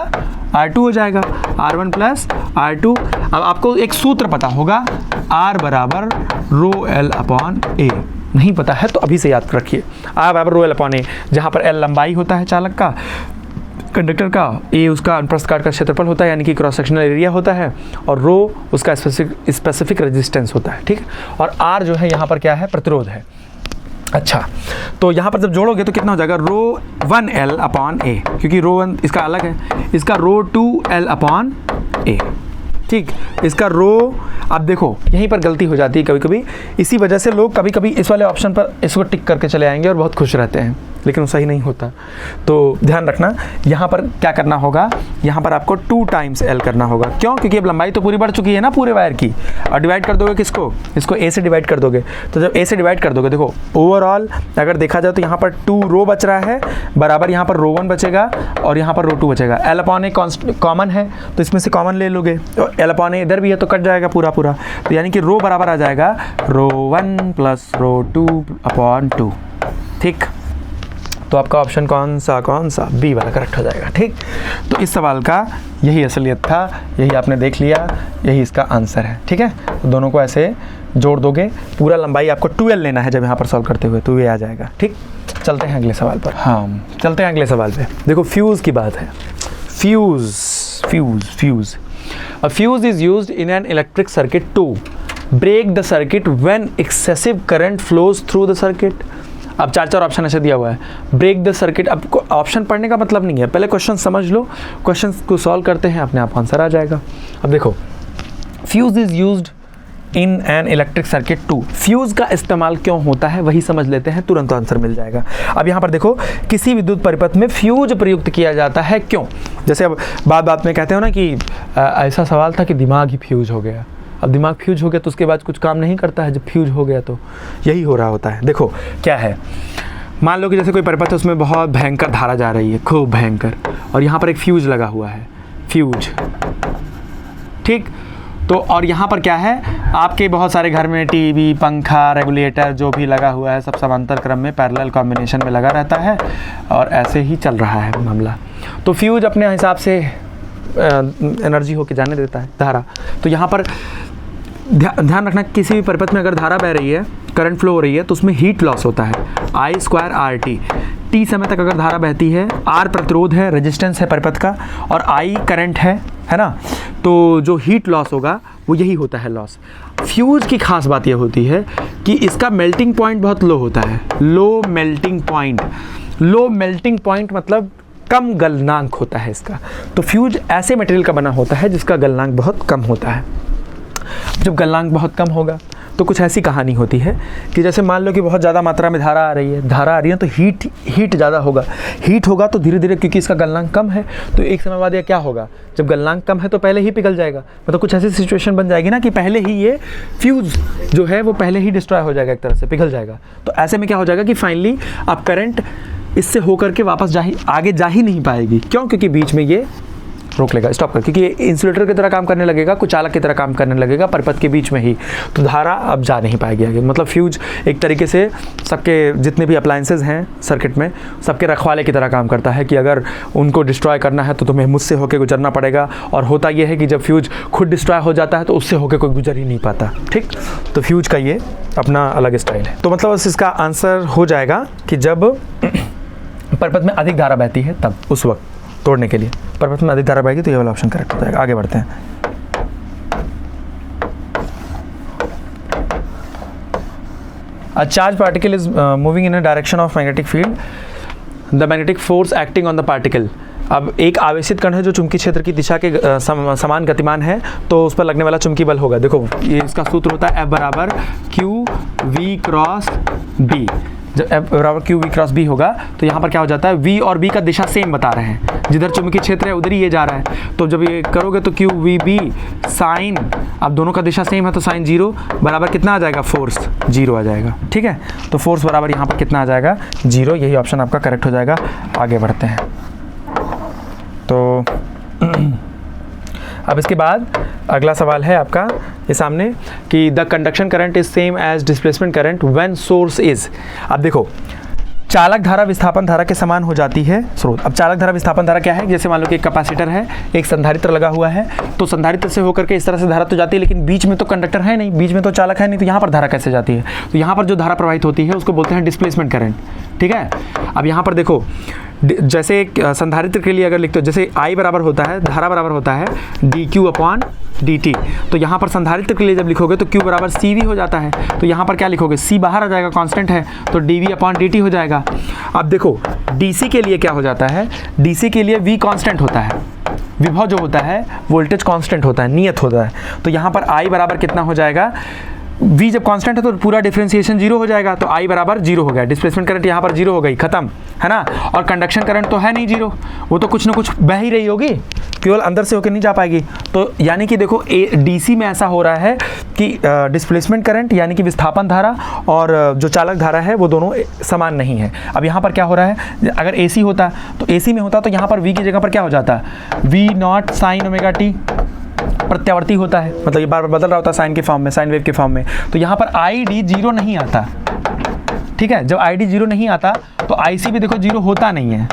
R2 हो जाएगा, R1 प्लस R2। अब आपको एक सूत्र पता होगा, R बराबर ρL अपॉन A, नहीं पता है तो अभी से याद रखिए, R बराबर ρL अपॉन A, जहाँ पर L लंबाई होता है चालक का, कंडक्टर का, A उसका अनुप्रस्थ काट का क्षेत्रफल होता है यानी कि क्रॉस सेक्शनल एरिया होता है, और ρ उसका स्पेसिफिक रेजिस्टेंस होता है। ठीक, और R जो है यहाँ पर क्या है, प्रतिरोध है। अच्छा, तो यहाँ पर जब जोड़ोगे तो कितना हो जाएगा, ρ1L अपॉन A, क्योंकि ρ1 इसका अलग है, इसका ρ2L अपॉन A। ठीक, इसका अब देखो यहीं पर गलती हो जाती है कभी कभी, इसी वजह से लोग कभी कभी इस वाले ऑप्शन पर इसको टिक करके चले आएंगे और बहुत खुश रहते हैं। लेकिन वो सही नहीं होता। तो ध्यान रखना, यहाँ पर क्या करना होगा, यहाँ पर आपको 2 टाइम्स L करना होगा। क्यों? क्योंकि अब लंबाई तो पूरी बढ़ चुकी है ना पूरे वायर की, और डिवाइड कर दोगे किसको, इसको A से डिवाइड कर दोगे। तो जब A से डिवाइड कर दोगे, देखो ओवरऑल अगर देखा जाए तो यहाँ पर 2 रो बच रहा है, बराबर यहाँ पर रो 1 बचेगा और यहाँ पर रो 2 बचेगा। L अपॉन ए कॉमन है तो इसमें से कॉमन ले लोगे, तो L अपॉन ए इधर भी है तो कट जाएगा पूरा पूरा, तो यानी कि रो बराबर आ जाएगा रो 1 प्लस रो 2 अपॉन 2। ठीक, तो आपका ऑप्शन कौन सा, बी वाला करेक्ट हो जाएगा। ठीक, तो इस सवाल का यही असलियत था, यही आपने देख लिया, यही इसका आंसर है। ठीक है, तो दोनों को ऐसे जोड़ दोगे, पूरा लंबाई आपको 12 लेना है जब यहाँ पर सॉल्व करते हुए, तो ये आ जाएगा। ठीक, चलते हैं अगले सवाल पर। हाँ, चलते हैं अगले सवाल पे। देखो फ्यूज़ की बात है। Fuse A fuse is used in an electric circuit to break the circuit when excessive current flows through the circuit। अब 4 ऑप्शन ऐसे दिया हुआ है। ब्रेक द सर्किट, अब ऑप्शन पढ़ने का मतलब नहीं है, पहले क्वेश्चन समझ लो, क्वेश्चन को सॉल्व करते हैं, अपने आप आंसर आ जाएगा। अब देखो, fuse is used in an electric circuit to, fuse का इस्तेमाल क्यों होता है वही समझ लेते हैं, तुरंत आंसर मिल जाएगा। अब यहाँ पर देखो, किसी विद्युत परिपथ में फ्यूज प्रयुक्त किया जाता है क्यों? जैसे अब बात में कहते हो ना कि ऐसा सवाल था कि दिमाग ही फ्यूज हो गया। अब दिमाग फ्यूज हो गया तो उसके बाद कुछ काम नहीं करता है, जब फ्यूज हो गया तो यही हो रहा होता है। देखो क्या है, मान लो कि जैसे कोई परिपथ है, उसमें बहुत भयंकर धारा जा रही है, खूब भयंकर, और यहाँ पर एक फ्यूज लगा हुआ है, फ्यूज। ठीक, तो और यहाँ पर क्या है, आपके बहुत सारे घर में टीवी, पंखा, रेगुलेटर जो भी लगा हुआ है सब समांतर क्रम में पैरेलल कॉम्बिनेशन में लगा रहता है, और ऐसे ही चल रहा है मामला। तो फ्यूज अपने हिसाब से एनर्जी होके जाने देता है, धारा। तो यहाँ पर ध्यान रखना, किसी भी परिपथ में अगर धारा बह रही है, करंट फ्लो हो रही है, तो उसमें हीट लॉस होता है, I² RT। T समय तक अगर धारा बहती है, R प्रतिरोध है, रेजिस्टेंस है परिपथ का, और I करंट है ना, तो जो हीट लॉस होगा वो यही होता है लॉस। फ्यूज की खास बात यह होती है कि इसका मेल्टिंग पॉइंट बहुत लो होता है, लो मेल्टिंग पॉइंट मतलब कम गलनांक होता है इसका। तो फ्यूज ऐसे मटेरियल का बना होता है जिसका गलनांक बहुत कम होता है। जब गलनांक बहुत कम होगा तो कुछ ऐसी कहानी होती है कि जैसे मान लो कि बहुत ज़्यादा मात्रा में धारा आ रही है तो हीट ज़्यादा होगा, हीट होगा तो धीरे धीरे, क्योंकि इसका गलनांक कम है, तो एक समय बाद ये क्या होगा, जब गलनांक कम है तो पहले ही पिघल जाएगा। मतलब कुछ ऐसी सिचुएशन बन जाएगी ना कि पहले ही ये फ्यूज़ जो है वो पहले ही डिस्ट्रॉय हो जाएगा, एक तरह से पिघल जाएगा। तो ऐसे में क्या हो जाएगा कि फाइनली अब करंट इससे होकर के वापस आगे जा ही नहीं पाएगी। क्यों? क्योंकि बीच में ये रोक लेगा, स्टॉप कर, क्योंकि ये इंसुलेटर की तरह काम करने लगेगा, कुछ चालक की तरह काम करने लगेगा परिपथ के बीच में ही, तो धारा अब जा नहीं पाएगी आगे। मतलब फ्यूज एक तरीके से सबके जितने भी अप्लायंसेज हैं सर्किट में, सबके रखवाले की तरह काम करता है कि अगर उनको डिस्ट्रॉय करना है तो तुम्हें मुझसे होकर गुजरना पड़ेगा। और होता यह है कि जब फ्यूज खुद डिस्ट्रॉय हो जाता है तो उससे होकर कोई गुजर ही नहीं पाता। ठीक, तो फ्यूज का ये अपना अलग स्टाइल है। तो मतलब इसका आंसर हो जाएगा कि जब परिपथ में अधिक धारा बहती है तब, उस वक्त तोड़ने के लिए परिपथ में अधिक धारा बहेगी, तो ये वाला ऑप्शन करेक्ट हो जाएगा। आगे बढ़ते हैं। A charged particle is moving in a direction of magnetic field. The magnetic force acting on the particle. अब एक आवेशित कण है जो चुंबकीय क्षेत्र की दिशा के समान गतिमान है, तो उस पर लगने वाला चुंबकीय बल होगा। देखो ये इसका सूत्र होता है F बराबर QV क्रॉस B। जब F बराबर QV क्रॉस B होगा तो यहाँ पर क्या हो जाता है, V और B का दिशा सेम बता रहे हैं, जिधर चुंबकीय क्षेत्र है उधर ही ये जा रहा है। तो जब ये करोगे तो QVB साइन, अब दोनों का दिशा सेम है तो साइन 0 बराबर कितना आ जाएगा, फोर्स 0 आ जाएगा। ठीक है, तो फोर्स बराबर यहाँ पर कितना आ जाएगा, 0। यही ऑप्शन आपका करेक्ट हो जाएगा। आगे बढ़ते हैं। तो अब इसके बाद अगला सवाल है आपका ये सामने कि the conduction current is same as displacement current when source is. अब देखो चालक धारा विस्थापन धारा के समान हो जाती है स्रोत। अब चालक धारा विस्थापन धारा क्या है, जैसे मान लो कि एक कैपेसिटर है, एक संधारित्र लगा हुआ है, तो संधारित्र से होकर के इस तरह से धारा तो जाती है, लेकिन बीच में तो कंडक्टर है नहीं, बीच में तो चालक है नहीं, तो यहाँ पर धारा कैसे जाती है, तो यहाँ पर जो धारा प्रवाहित होती है उसको बोलते हैं डिस्प्लेसमेंट करंट। ठीक है, अब यहाँ पर देखो जैसे एक संधारित्र के लिए अगर लिखते हो, जैसे I बराबर होता है, धारा बराबर होता है dQ अपॉन dt, तो यहाँ पर संधारित्र के लिए जब लिखोगे तो Q बराबर CV हो जाता है, तो यहाँ पर क्या लिखोगे, C बाहर आ जाएगा, कांस्टेंट है, तो dV अपॉन dt हो जाएगा। अब देखो DC के लिए क्या हो जाता है, DC के लिए V कांस्टेंट होता है, विभव जो होता है वोल्टेज कांस्टेंट होता है, नियत होता है, तो यहाँ पर I बराबर कितना हो जाएगा, v जब कांस्टेंट है तो पूरा डिफरेंशिएशन जीरो हो जाएगा, तो I बराबर जीरो हो गया, डिस्प्लेसमेंट करंट यहाँ पर जीरो हो गई, खत्म है ना। और कंडक्शन करंट तो है नहीं जीरो, वो तो कुछ ना कुछ बह ही रही होगी, केवल अंदर से होकर नहीं जा पाएगी। तो यानी कि देखो DC में ऐसा हो रहा है कि डिस्प्लेसमेंट करंट यानी कि विस्थापन धारा और जो चालक धारा है वो दोनों समान नहीं है। अब यहाँ पर क्या हो रहा है, अगर AC होता तो AC में होता तो यहाँ पर V की जगह पर क्या हो जाता, V0 sin ओमेगा t प्रत्यावर्ती होता है, मतलब ये बार बार बदल रहा होता है साइन के फॉर्म में, साइन वेव के फॉर्म में। तो यहाँ पर ID जीरो नहीं आता, ठीक है। जब ID जीरो नहीं आता तो IC भी देखो जीरो होता नहीं है।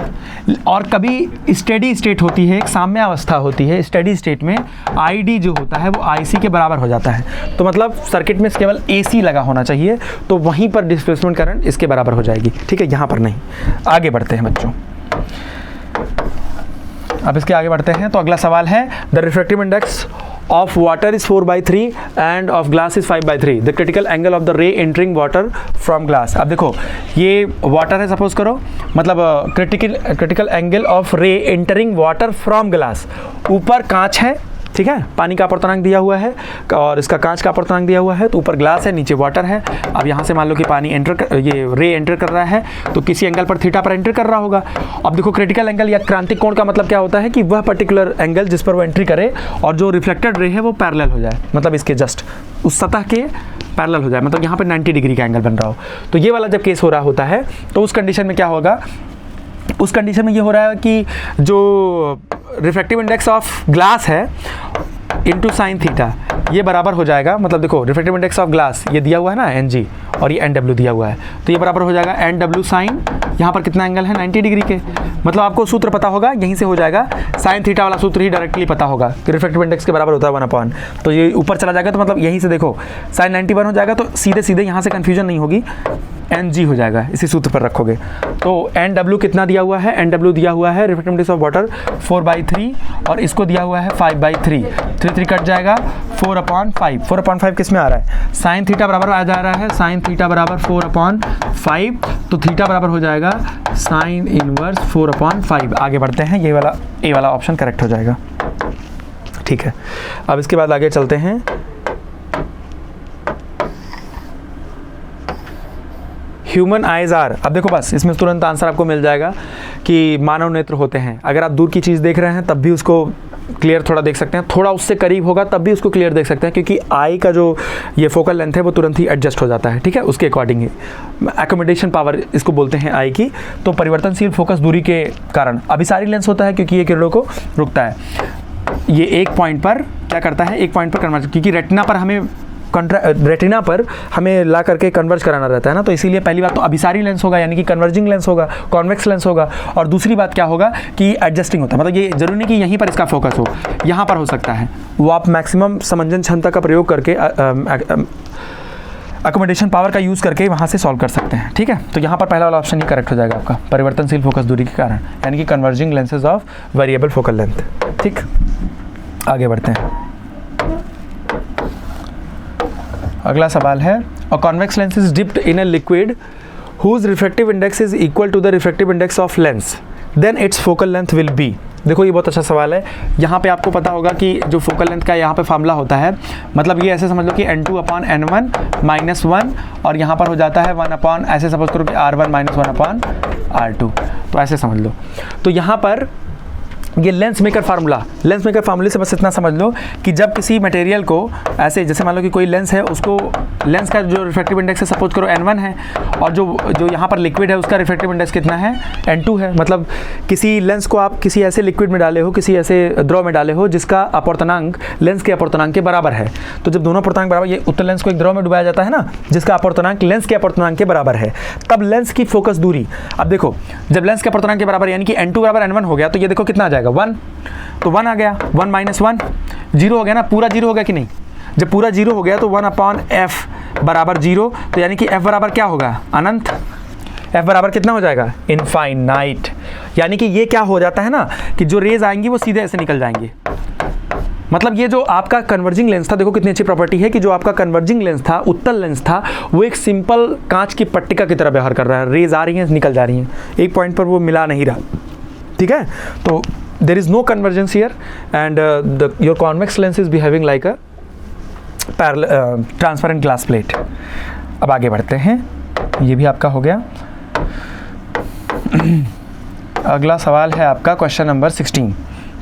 और कभी स्टेडी स्टेट होती है, एक साम्य अवस्था होती है, स्टेडी स्टेट में ID जो होता है वो IC के बराबर हो जाता है। तो मतलब सर्किट में केवल AC लगा होना चाहिए, तो वहीं पर डिस्प्लेसमेंट करंट इसके बराबर हो जाएगी, ठीक है, यहाँ पर नहीं। आगे बढ़ते हैं बच्चों, अब इसके आगे बढ़ते हैं। तो अगला सवाल है, the refractive index of water is 4/3 and of glass is 5/3, the critical angle of the ray entering water from glass। अब देखो ये वाटर है सपोज करो, मतलब क्रिटिकल एंगल ऑफ रे एंटरिंग वाटर फ्रॉम ग्लास। ऊपर कांच है, ठीक है, पानी का अपर्तनांक दिया हुआ है और इसका कांच का अपर्तनांक दिया हुआ है, तो ऊपर ग्लास है, नीचे वाटर है। अब यहाँ से मान लो कि पानी ये रे एंटर कर रहा है, तो किसी एंगल पर थीटा पर एंटर कर रहा होगा। अब देखो क्रिटिकल एंगल या क्रांतिक कोण का मतलब क्या होता है कि वह पर्टिकुलर एंगल जिस पर वो एंट्री करे और जो रिफ्लेक्टेड रे है वो पैरेलल हो जाए, मतलब इसके जस्ट उस सतह के पैरेलल हो जाए, मतलब यहाँ पर 90 डिग्री का एंगल बन रहा हो। तो ये वाला जब केस हो रहा होता है तो उस कंडीशन में क्या होगा, उस कंडीशन में ये हो रहा है कि जो रिफ्रैक्टिव इंडेक्स ऑफ ग्लास है इंटू साइन थीटा, ये बराबर हो जाएगा, मतलब देखो रिफ्रैक्टिव इंडेक्स ऑफ ग्लास ये दिया हुआ है ना NG और ये NW दिया हुआ है, तो ये बराबर हो जाएगा NW साइन, यहाँ पर कितना एंगल है 90 डिग्री के, मतलब आपको सूत्र पता होगा, यहीं से हो जाएगा साइन थीटा वाला सूत्र ही डायरेक्टली पता होगा कि रिफ्रैक्टिव इंडेक्स के बराबर होता है 1/, तो ये ऊपर चला जाएगा, तो मतलब यहीं से देखो साइन 91 हो जाएगा, तो सीधे सीधे यहाँ से कन्फ्यूजन नहीं होगी, NG हो जाएगा, इसी सूत्र पर रखोगे। तो NW कितना दिया हुआ है, NW दिया हुआ है रिफ्रैक्टिव इंडेक्स ऑफ वाटर 4/3 और इसको दिया हुआ है 5/3, 3 कट जाएगा 4/5, 4/5 किस में आ रहा है, साइन थीटा बराबर आ जा रहा है, साइन थीटा बराबर 4/5, तो थीटा बराबर हो जाएगा साइन इनवर्स 4/5। आगे बढ़ते हैं, ये वाला ए वाला ऑप्शन करेक्ट हो जाएगा, ठीक है। अब इसके बाद आगे चलते हैं, ह्यूमन आइज आर। अब देखो बस इसमें तुरंत आंसर आपको मिल जाएगा कि मानव नेत्र होते हैं। अगर आप दूर की चीज़ देख रहे हैं तब भी उसको क्लियर थोड़ा देख सकते हैं, थोड़ा उससे करीब होगा तब भी उसको क्लियर देख सकते हैं, क्योंकि आई का जो ये फोकल लेंथ है वो तुरंत ही एडजस्ट हो जाता है, ठीक है, उसके अकॉर्डिंग ही। एकोमोडेशन पावर इसको बोलते हैं आई की। तो परिवर्तनशील फोकस दूरी के कारण अभिसारी लेंस होता है, क्योंकि ये किरणों को रुकता है, ये एक पॉइंट पर क्या करता है, एक पॉइंट पर कन्वर्ज, क्योंकि रेटिना पर हमें ला करके कन्वर्ज कराना रहता है ना, तो इसीलिए पहली बात तो अभिसारी लेंस होगा, यानी कि कन्वर्जिंग लेंस होगा, कॉन्वेक्स लेंस होगा। और दूसरी बात क्या होगा कि एडजस्टिंग होता है, मतलब ये जरूरी नहीं कि यहीं पर इसका फोकस हो, यहाँ पर हो सकता है, वो आप मैक्सिमम समंजन क्षमता का प्रयोग करके अकोमोडेशन पावर का यूज़ करके वहाँ से सॉल्व कर सकते हैं, ठीक है। तो यहाँ पर पहला वाला ऑप्शन ही करेक्ट हो जाएगा आपका, परिवर्तनशील फोकस दूरी के कारण, यानी कि converging lenses of variable focal length, ठीक। आगे बढ़ते हैं, अगला सवाल है, a convex lens is dipped in a liquid whose refractive index is equal to the refractive index of lens, then its focal length will be. देखो ये बहुत अच्छा सवाल है। यहाँ पे आपको पता होगा कि जो फोकल लेंथ का यहाँ पे फार्मूला होता है, मतलब ये ऐसे समझ लो कि n2/n1 -1 और यहाँ पर हो जाता है 1 ऐसे सपोज करो कि r1 - 1/r2, तो ऐसे समझ लो। तो यहाँ पर ये lens maker formula, lens maker फार्मूले से बस इतना समझ लो कि जब किसी मटेरियल को ऐसे, जैसे मान लो कि कोई लेंस है, उसको लेंस का जो रिफ्रैक्टिव इंडेक्स है सपोज करो n1 है, और जो यहाँ पर लिक्विड है उसका रिफ्रैक्टिव इंडेक्स कितना है, n2 है। मतलब किसी लेंस को आप किसी ऐसे लिक्विड में डाले हो, किसी ऐसे द्रव में डाले हो जिसका अपर्तनांक लेंस के अपर्तनांक के बराबर है, तो जब दोनों अपर्तनांक बराबर, ये उत्तर लेंस को एक द्रव में डुबाया जाता है ना जिसका अपर्तनांक लेंस के अपर्तनांक के बराबर है, तब लेंस की फोकस दूरी, अब देखो जब लेंस के अपर्तनांक के बराबर यानी कि n2 बराबर n1 हो गया, तो ये देखो कितना आ जाएगा 1, तो 1 आ गया, 1 - 1 0 हो गया ना, पूरा 0 हो गया कि नहीं, जब पूरा 0 हो गया तो 1/f बराबर 0, तो यानी कि f बराबर क्या होगा, अनंत। f बराबर कितना हो जाएगा, इनफाइनाइट। यानी कि ये क्या हो जाता है ना कि जो रेज आएंगी वो सीधे ऐसे निकल जाएंगी। मतलब ये जो आपका कन्वर्जिंग लेंस था, देखो कितनी अच्छी प्रॉपर्टी है कि जो आपका कन्वर्जिंग लेंस था, उत्तल लेंस था, वो एक सिंपल कांच की पट्टिका की तरह व्यवहार कर रहा है, रेज आ रही हैं निकल जा रही हैं, एक पॉइंट पर वो मिला नहीं रहा, ठीक है। तो there is no convergence here and your convex lens is behaving like a transparent glass plate. अब आगे बढ़ते हैं, ये भी आपका हो गया। अगला सवाल है आपका क्वेश्चन नंबर 16,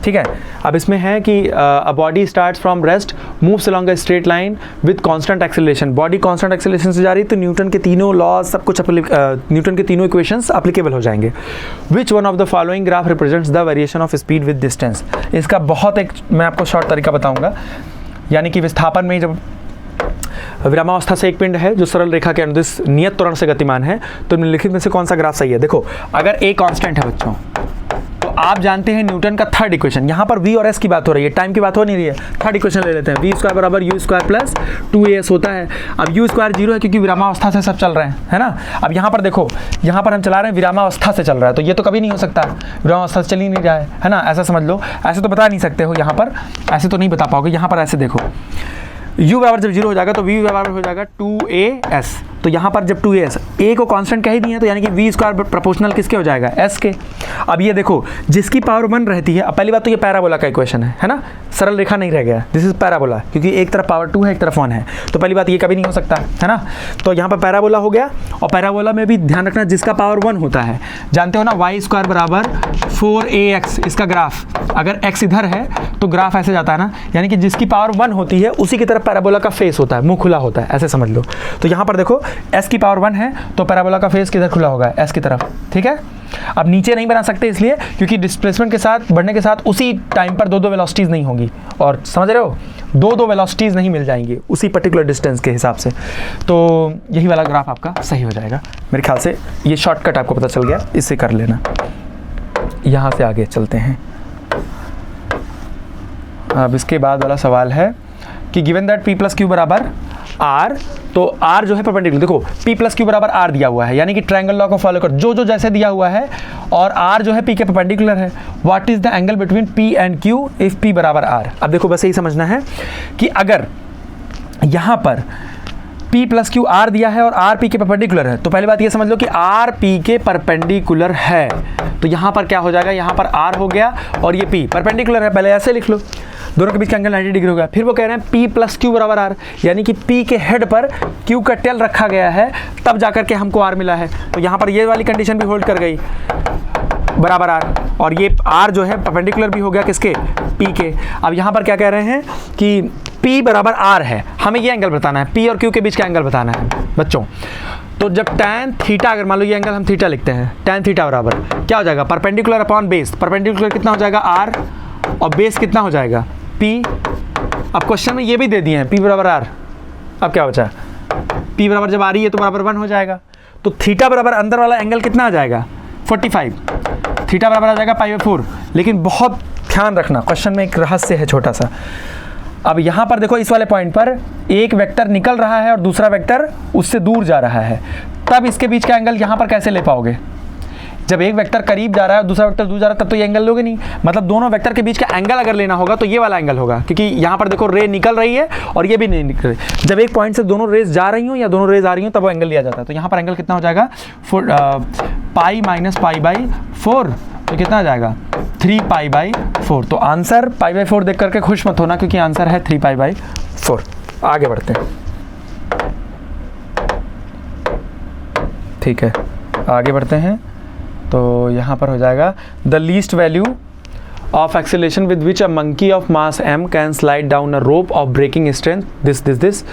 ठीक है। अब इसमें है कि a body starts from rest moves along a straight line with constant acceleration. Body constant acceleration से जा रही है तो न्यूटन के तीनों लॉज सब कुछ न्यूटन के तीनों इक्वेशंस एप्लीकेबल हो जाएंगे। Which one of the following graph represents the variation of speed with distance. इसका बहुत एक मैं आपको शॉर्ट तरीका बताऊंगा, यानी कि विस्थापन में जब विरामावस्था से एक पिंड है जो सरल रेखा के अनुदिश नियत त्वरण से गतिमान है, तो निम्नलिखित में से कौन सा ग्राफ सही है। देखो, अगर ए कांस्टेंट है बच्चों, तो आप जानते हैं न्यूटन का थर्ड इक्वेशन, यहाँ पर v और s की बात हो रही है, टाइम की बात हो नहीं रही है। थर्ड इक्वेशन ले लेते हैं, v स्क्वायर बराबर u स्क्वायर प्लस 2as होता है। अब u स्क्वायर 0 है क्योंकि विरामावस्था से सब चल रहे हैं, है ना। अब यहाँ पर देखो, यहाँ पर हम चला रहे हैं विरामावस्था से चल रहा है, तो ये तो कभी नहीं हो सकता, विरामावस्था से चल ही नहीं रहा है ना। ऐसा समझ लो, ऐसे तो बता नहीं सकते हो, यहाँ पर ऐसे तो नहीं बता पाओगे। यहाँ पर ऐसे देखो, u बराबर जब 0 हो जाएगा तो v बराबर हो जाएगा 2as। तो यहाँ पर जब 2as, a को कांस्टेंट कह ही नहीं है, तो यानी कि v स्क्वायर प्रोपोर्शनल किसके हो जाएगा, s के। अब ये देखो, जिसकी पावर 1 रहती है, अब पहली बात तो ये पैराबोला का इक्वेशन है ना, सरल रेखा नहीं रह गया, दिस इज पैराबोला, क्योंकि एक तरफ पावर 2 है, एक तरफ 1 है, तो पहली बात ये कभी नहीं हो सकता, है ना। तो यहाँ पर पैराबोला हो गया, और पैराबोला में भी ध्यान रखना जिसका पावर 1 होता है, जानते हो ना, y स्क्वायर बराबर 4ax। इसका ग्राफ अगर x इधर है तो ग्राफ ऐसे जाता है ना, यानी कि जिसकी पावर 1 होती है उसी की तरफ पैराबोला का फेस होता है, मुंह खुला होता है, ऐसे समझ लो। तो यहाँ पर देखो, s की पावर 1 है तो पैराबोला का फेस किधर खुला होगा, s की तरफ, ठीक है। अब नीचे नहीं बना सकते इसलिए क्योंकि डिस्प्लेसमेंट के साथ बढ़ने के साथ उसी टाइम पर दो वेलोसिटीज़ नहीं होंगी, और समझ रहे हो, दो वेलोसिटीज़ नहीं मिल जाएंगी उसी पर्टिकुलर डिस्टेंस के हिसाब से। तो यही वाला ग्राफ आपका सही हो जाएगा मेरे ख्याल से। ये शॉर्टकट आपको पता चल गया, इससे कर लेना। यहाँ से आगे चलते हैं। अब इसके बाद वाला सवाल है कि given that p plus Q बराबर r, तो r जो है परपेंडिकुलर, देखो p प्लस क्यू बराबर r दिया हुआ है, यानी कि ट्रायंगल लॉ को फॉलो कर, जो जैसे दिया हुआ है, और r जो है p के परपेंडिकुलर है। What is the angle between p and q if p बराबर r। अब देखो बस यही समझना है कि अगर यहाँ पर p प्लस क्यू r दिया है और r p के परपेंडिकुलर है, तो पहली बात ये समझ लो कि r p के परपेंडिकुलर है, तो यहाँ पर क्या हो जाएगा, यहाँ पर r हो गया और ये p परपेंडिकुलर है, पहले ऐसे लिख लो, दोनों के बीच का एंगल 90 डिग्री हो गया। फिर वो कह रहे हैं p प्लस क्यू बराबर r, यानी कि p के हेड पर q का टेल रखा गया है, तब जाकर के हमको r मिला है। तो यहाँ पर ये वाली कंडीशन भी होल्ड कर गई, बराबर r, और ये r जो है परपेंडिकुलर भी हो गया किसके, p के। अब यहाँ पर क्या कह रहे हैं कि p बराबर r है, हमें ये एंगल बताना है, p और q के बीच का एंगल बताना है बच्चों। तो जब tan थीटा, अगर मान लो ये एंगल हम थीटा लिखते हैं, tan थीटा बराबर क्या हो जाएगा, परपेंडिकुलर अपॉन बेस। परपेंडिकुलर कितना हो जाएगा, r, और बेस कितना हो जाएगा, p। अब क्वेश्चन में ये भी दे दिए हैं p बराबर r। अब क्या बचा, p बराबर जब आ रही है तो बराबर 1 हो जाएगा, तो थीटा बराबर अंदर वाला एंगल कितना आ जाएगा, 45, थीटा बराबर आ जाएगा π/4। लेकिन बहुत ध्यान रखना, क्वेश्चन में एक रहस्य है छोटा सा। अब यहाँ पर देखो, इस वाले पॉइंट पर एक वेक्टर निकल रहा है और दूसरा वेक्टर उससे दूर जा रहा है, तब इसके बीच का एंगल यहाँ पर कैसे ले पाओगे। जब एक वेक्टर करीब जा रहा है और दूसरा वेक्टर दूर जा रहा है, तब तो ये एंगल लोगे नहीं, मतलब दोनों वेक्टर के बीच का एंगल अगर लेना होगा तो ये वाला एंगल होगा, क्योंकि यहाँ पर देखो रे निकल रही है और ये भी नहीं निकल रही। जब एक पॉइंट से दोनों रेज जा रही हो या दोनों रेज आ रही हो तब वो एंगल लिया जाता है। तो यहाँ पर एंगल कितना हो जाएगा, पाई माइनस π/4, तो कितना आ जाएगा, 3π/4। तो आंसर π/4 देख करके खुश मत होना, क्योंकि आंसर है 3π/4। आगे बढ़ते हैं, ठीक है, आगे बढ़ते हैं। तो यहाँ पर हो जाएगा the least value of acceleration with which a monkey of mass m can slide down a rope of breaking strength this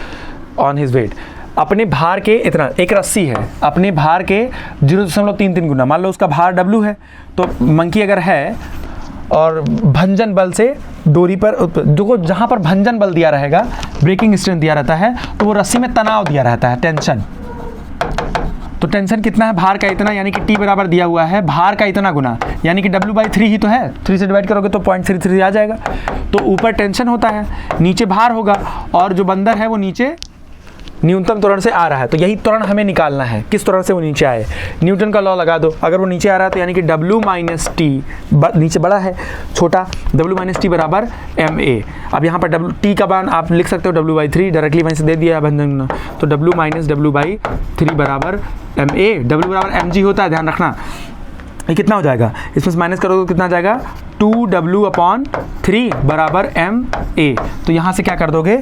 on his weight. अपने भार के इतना, एक रस्सी है, अपने भार के 0.33 गुना, मान लो उसका भार w है, तो मंकी अगर है और भंजन बल से डोरी पर, देखो जहाँ पर भंजन बल दिया रहेगा, ब्रेकिंग स्ट्रेंथ दिया रहता है, तो वो रस्सी में तनाव दिया रहता है, टेंशन। तो टेंशन कितना है, भार का इतना, यानी कि t बराबर दिया हुआ है भार का इतना गुना, यानी कि w/3 ही तो है, 3 से डिवाइड करोगे तो 0.33 आ जाएगा। तो ऊपर टेंशन होता है, नीचे भार होगा, और जो बंदर है वो नीचे न्यूनतम त्वरण से आ रहा है, तो यही त्वरण हमें निकालना है, किस त्वरण से वो नीचे आए। न्यूटन का लॉ लगा दो, अगर वो नीचे आ रहा है तो यानी कि w माइनस टी, नीचे बड़ा है छोटा, w माइनस टी बराबर ma। अब यहाँ पर t का मान आप लिख सकते हो w/3, डायरेक्टली वहीं से दे दिया है, तो w माइनस w/3 बराबर ma। w बराबर mg होता है, ध्यान रखना। ये कितना हो जाएगा, इसमें से माइनस करोगे तो कितना आ जाएगा 2W/3 बराबर ma। तो यहाँ से क्या कर दोगे,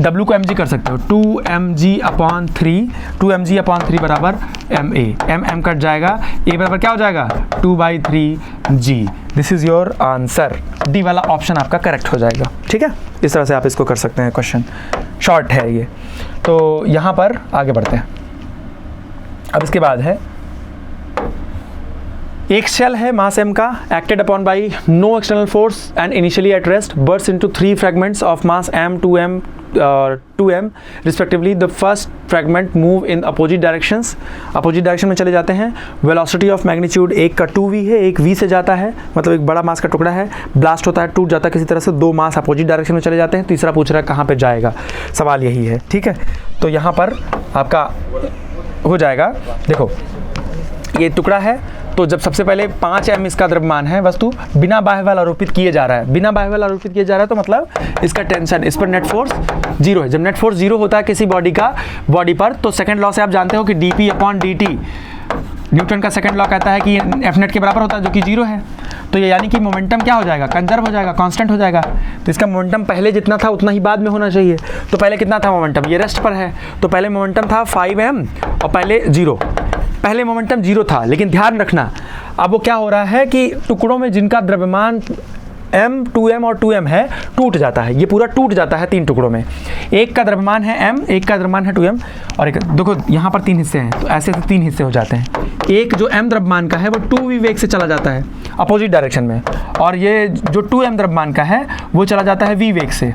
W को mg कर सकते हो, 2mg/3 बराबर ma, m कट जाएगा, a बराबर क्या हो जाएगा 2/3g। This is your answer, D वाला ऑप्शन आपका करेक्ट हो जाएगा। ठीक है, इस तरह से आप इसको कर सकते हैं, क्वेश्चन शॉर्ट है ये। तो यहाँ पर आगे बढ़ते हैं। अब इसके बाद है एक शेल है मास m का, acted upon by no external force and initially at rest burst into 3 fragments of mass m 2m respectively. The first fragment move in opposite directions, opposite direction में चले जाते हैं। वेलोसिटी ऑफ मैग्नीट्यूड एक का 2v है, एक v से जाता है, मतलब एक बड़ा मास का टुकड़ा है, ब्लास्ट होता है, टूट जाता है किसी तरह से, 2 मास अपोजिट डायरेक्शन में चले जाते हैं। तीसरा पूछ रहा है कहाँ पे जाएगा, सवाल यही है। ठीक है, तो यहाँ पर आपका हो जाएगा, देखो ये टुकड़ा है, तो जब सबसे पहले 5m इसका द्रव्यमान है, वस्तु बिना बाह्य बल आरोपित किए जा रहा है, बिना बाह्य बल आरोपित किए जा रहा है, तो मतलब इसका टेंशन, इस पर नेट फोर्स 0 है। जब नेट फोर्स 0 होता है किसी बॉडी पर, तो सेकंड लॉ से आप जानते हो कि dp/dt, न्यूटन का सेकंड लॉ कहता है कि एफ नेट के बराबर होता है, जो कि 0 है। तो ये यानी कि मोमेंटम क्या हो जाएगा, कंजर्व हो जाएगा, कांस्टेंट हो जाएगा। तो इसका मोमेंटम पहले जितना था उतना ही बाद में होना चाहिए। तो पहले कितना था मोमेंटम, ये रेस्ट पर है, तो पहले मोमेंटम था 5m और पहले 0, पहले मोमेंटम 0 था। लेकिन ध्यान रखना, अब वो क्या हो रहा है कि टुकड़ों में जिनका द्रव्यमान m, 2m और 2m है, टूट जाता है, ये पूरा टूट जाता है 3 टुकड़ों में। एक का द्रव्यमान है m, एक का द्रव्यमान है 2m, और एक, देखो यहाँ पर 3 हिस्से हैं, तो ऐसे 3 हिस्से हो जाते हैं। एक जो m द्रव्यमान का है वो 2v वेग से चला जाता है अपोजिट डायरेक्शन में, और ये जो 2m द्रव्यमान का है वो चला जाता है v वेग से।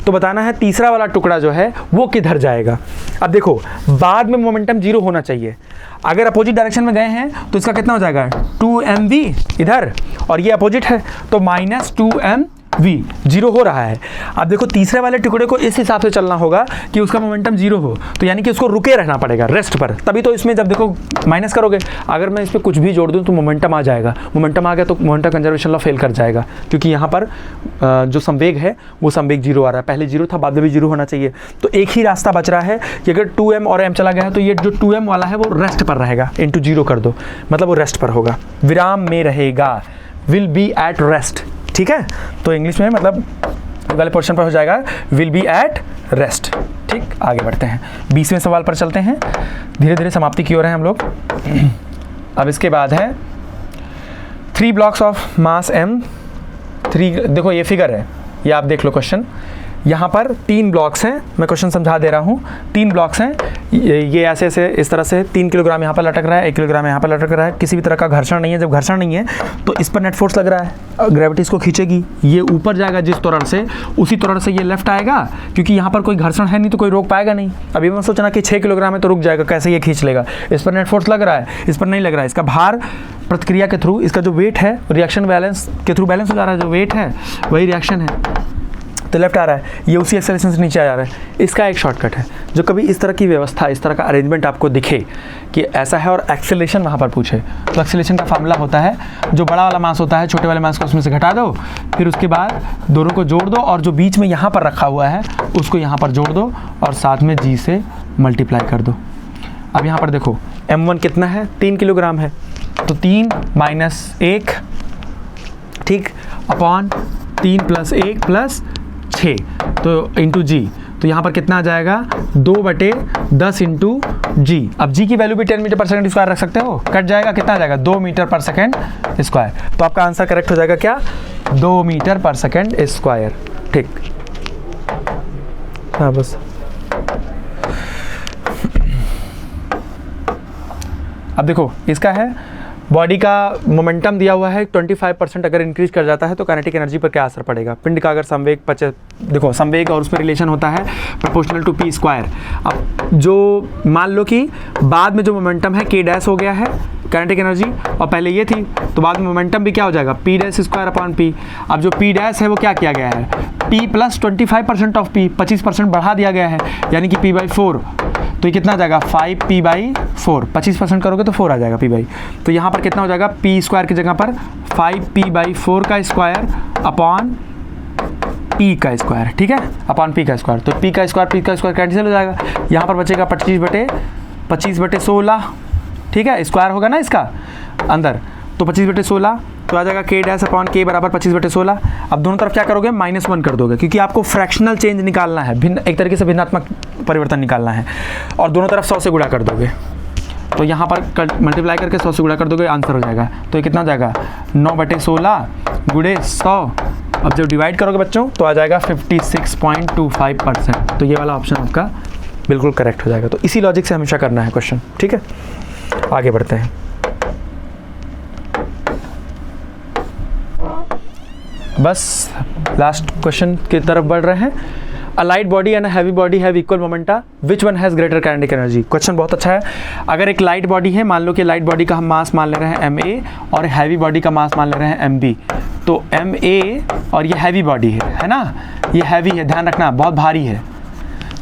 तो बताना है तीसरा वाला टुकड़ा जो है वो किधर जाएगा। अब देखो, बाद में मोमेंटम 0 होना चाहिए, अगर अपोजिट डायरेक्शन में गए हैं तो इसका कितना हो जाएगा 2mv इधर, और ये अपोजिट है तो -2mv, 0 हो रहा है। अब देखो तीसरे वाले टुकड़े को इस हिसाब से चलना होगा कि उसका मोमेंटम 0 हो, तो यानी कि उसको रुके रहना पड़ेगा रेस्ट पर, तभी तो इसमें जब देखो माइनस करोगे, अगर मैं इस पर कुछ भी जोड़ दूं तो मोमेंटम आ जाएगा, मोमेंटम आ गया तो मोमेंटम कंजर्वेशन लॉ फेल कर जाएगा, क्योंकि यहाँ पर जो संवेग है वो संवेग 0 आ रहा है, पहले 0 था, बाद में भी 0 होना चाहिए। तो एक ही रास्ता बच रहा है कि अगर 2m और m चला गया है तो ये जो 2m वाला है वो रेस्ट पर रहेगा, इंटू 0 कर दो, मतलब वो रेस्ट पर होगा, विराम में रहेगा, विल बी एट रेस्ट। ठीक है, तो इंग्लिश में मतलब वाले पोर्शन पर हो जाएगा विल बी एट रेस्ट। ठीक, आगे बढ़ते हैं, 20वें सवाल पर चलते हैं, धीरे धीरे समाप्ति की ओर हैं हम लोग। अब इसके बाद है 3 ब्लॉक्स ऑफ मास m, 3, देखो ये फिगर है, ये आप देख लो क्वेश्चन, यहाँ पर 3 ब्लॉक्स हैं, मैं क्वेश्चन समझा दे रहा हूँ, 3 ब्लॉक्स हैं, ये ऐसे ऐसे इस तरह से 3 किलोग्राम यहाँ पर लटक रहा है, 1 किलोग्राम यहाँ पर लटक रहा है, किसी भी तरह का घर्षण नहीं है। जब घर्षण नहीं है तो इस पर नेट फोर्स लग रहा है, ग्रेविटी इसको खींचेगी, ये ऊपर जाएगा जिस त्वरण से, उसी त्वरण से ये लेफ्ट आएगा, क्योंकि यहाँ पर कोई घर्षण है नहीं तो कोई रोक पाएगा नहीं। अभी मैं सोचना कि 6 किलोग्राम है तो रुक जाएगा, कैसे ये खींच लेगा, इस पर नेट फोर्स लग रहा है, इस पर नहीं लग रहा है, इसका भार प्रतिक्रिया के थ्रू, इसका जो वेट है रिएक्शन बैलेंस के थ्रू बैलेंस हो जा रहा है, जो वेट है वही रिएक्शन है, तो लेफ्ट आ रहा है, ये उसी एक्सेलरेशन से नीचे आ जा रहा है। इसका एक शॉर्टकट है, जो कभी इस तरह की व्यवस्था, इस तरह का अरेंजमेंट आपको दिखे कि ऐसा है और एक्सेलरेशन वहाँ पर पूछे, तो एक्सेलरेशन का फार्मूला होता है, जो बड़ा वाला मास होता है छोटे वाले मास को उसमें से घटा दो, फिर उसके बाद दोनों को जोड़ दो, और जो बीच में यहाँ पर रखा हुआ है उसको यहाँ पर जोड़ दो, और साथ में g से मल्टीप्लाई कर दो। अब यहाँ पर देखो m1 कितना है, 3 किलोग्राम है, तो 3 - 1, ठीक, अपॉन 3 + 1 + 6, तो इंटू g, तो यहाँ पर कितना आ जाएगा 2/10 इंटू g। अब g की वैल्यू भी 10 मीटर पर सेकंड स्क्वायर रख सकते हो, कट जाएगा, कितना आ जाएगा 2 मीटर पर सेकंड स्क्वायर। तो आपका आंसर करेक्ट हो जाएगा क्या, 2 मीटर पर सेकंड स्क्वायर। ठीक, हाँ बस। अब देखो इसका है, बॉडी का मोमेंटम दिया हुआ है 25% अगर इंक्रीज कर जाता है तो काइनेटिक एनर्जी पर क्या असर पड़ेगा। पिंड का अगर संवेग देखो संवेग और उस पर रिलेशन होता है प्रोपोर्शनल टू p स्क्वायर। अब जो मान लो कि बाद में जो मोमेंटम है k' हो गया है काइनेटिक एनर्जी, और पहले ये थी, तो बाद में मोमेंटम भी क्या हो जाएगा p'² अब जो p' है वो क्या किया गया है p + 25% ऑफ p, 25% बढ़ा दिया गया है, यानी कि p/4, तो ये कितना आ जाएगा 5p/4, 25% करोगे तो 4 आ जाएगा p/, तो यहाँ पर कितना हो जाएगा p² की जगह पर 5p/4 का स्क्वायर अपॉन p का स्क्वायर, ठीक है, अपॉन p का स्क्वायर। तो p का स्क्वायर कैंसिल हो जाएगा, यहाँ पर बचेगा 25/16, ठीक है, स्क्वायर होगा ना इसका, अंदर, तो 25/16 तो आ जाएगा k डैश अपॉन k बराबर 25/16। अब दोनों तरफ क्या करोगे, -1 कर दोगे, क्योंकि आपको फ्रैक्शनल चेंज निकालना है, भिन्न एक तरीके से भिन्नात्मक परिवर्तन निकालना है, और दोनों तरफ 100 से गुणा कर दोगे। तो यहाँ पर मल्टीप्लाई करके 100 से गुणा कर दोगे, आंसर हो जाएगा। तो ये कितना हो जाएगा, 9/16 गुणे 100। अब जब डिवाइड करोगे बच्चों तो आ जाएगा 56.25%। तो ये वाला ऑप्शन आपका बिल्कुल करेक्ट हो जाएगा। तो इसी लॉजिक से हमेशा करना है क्वेश्चन, ठीक है। आगे बढ़ते हैं। बस लास्ट क्वेश्चन की तरफ बढ़ रहे हैं। A light body and a heavy body have equal momenta. Which one has greater kinetic energy? Question बहुत अच्छा है। अगर एक लाइट बॉडी है, मान लो कि लाइट बॉडी का हम मास मान ले रहे हैं ma और हैवी बॉडी का मास मान ले रहे हैं mb, तो ma और ये हैवी बॉडी है ना, ये हैवी है, ध्यान रखना बहुत भारी है,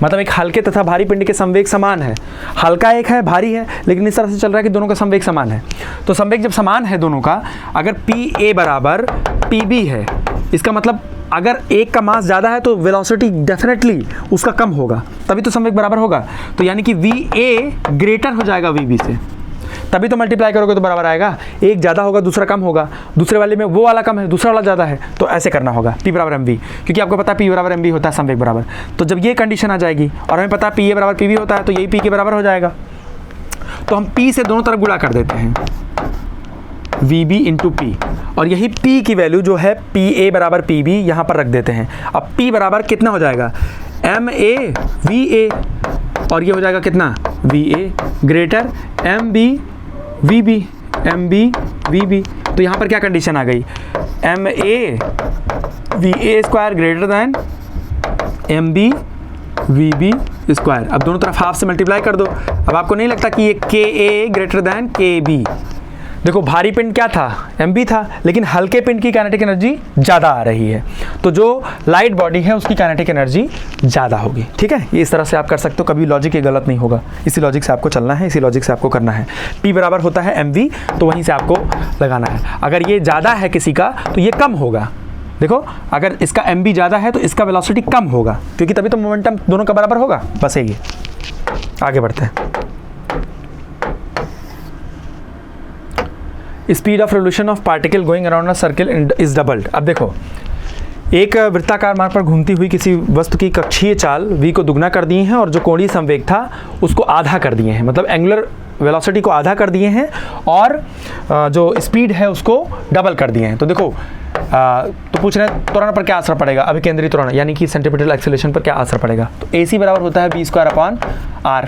मतलब एक हल्के तथा भारी पिंड के संवेग समान है। हल्का एक है, भारी है, लेकिन इस तरह से चल रहा है कि दोनों का संवेग समान है। तो संवेग जब समान है दोनों का, अगर pa बराबर pb है, इसका मतलब अगर एक का मास ज़्यादा है तो वेलोसिटी डेफिनेटली उसका कम होगा, तभी तो संवेग बराबर होगा। तो यानी कि VA ग्रेटर हो जाएगा VB से, तभी तो मल्टीप्लाई करोगे तो बराबर आएगा। एक ज़्यादा होगा, दूसरा कम होगा, दूसरे वाले में वो वाला कम है, दूसरा वाला ज़्यादा है, तो ऐसे करना होगा P बराबर MV, क्योंकि आपको पता है P बराबर MV होता है संवेग बराबर। तो जब ये कंडीशन आ जाएगी और हमें पता है PA बराबर PB होता है, तो यही P के बराबर हो जाएगा। तो हम P से दोनों तरफ गुणा कर देते हैं, VB इंटू P, और यही P की वैल्यू जो है PA बराबर PB यहाँ पर रख देते हैं। अब P बराबर कितना हो जाएगा, MA VA, और ये हो जाएगा कितना, VA greater MB VB, MB VB। तो यहाँ पर क्या कंडीशन आ गई, MA VA square greater than MB VB square. अब दोनों तरफ हाफ से मल्टीप्लाई कर दो। अब आपको नहीं लगता कि ये KA ग्रेटर दैन KB, देखो भारी पिंड क्या था, MB था, लेकिन हल्के पिंड की काइनेटिक एनर्जी ज़्यादा आ रही है, तो जो लाइट बॉडी है उसकी काइनेटिक एनर्जी ज़्यादा होगी, ठीक है। ये इस तरह से आप कर सकते हो, कभी लॉजिक ये गलत नहीं होगा, इसी लॉजिक से आपको चलना है, इसी लॉजिक से आपको करना है। P बराबर होता है MV, तो वहीं से आपको लगाना है। अगर ये ज़्यादा है किसी का तो ये कम होगा, देखो अगर इसका MB ज़्यादा है तो इसका वेलोसिटी कम होगा, क्योंकि तभी तो मोमेंटम दोनों का बराबर होगा। बस यही, आगे बढ़ते हैं। Speed of revolution of particle going around a circle is doubled. अब देखो, एक वृत्ताकार मार्ग पर घूमती हुई किसी वस्तु की कक्षीय चाल v को दुगना कर दिए हैं और जो कोणीय संवेग था उसको आधा कर दिए हैं, मतलब एंगुलर वेलोसिटी को आधा कर दिए हैं और जो स्पीड है उसको डबल कर दिए हैं। तो देखो तो पूछ रहे हैं त्वरण पर क्या असर पड़ेगा, अभिकेंद्री त्वरण यानी कि सेंट्रीपिटल एक्सेलरेशन पर क्या असर पड़ेगा। तो AC बराबर होता है v स्क्वायर अपॉन r।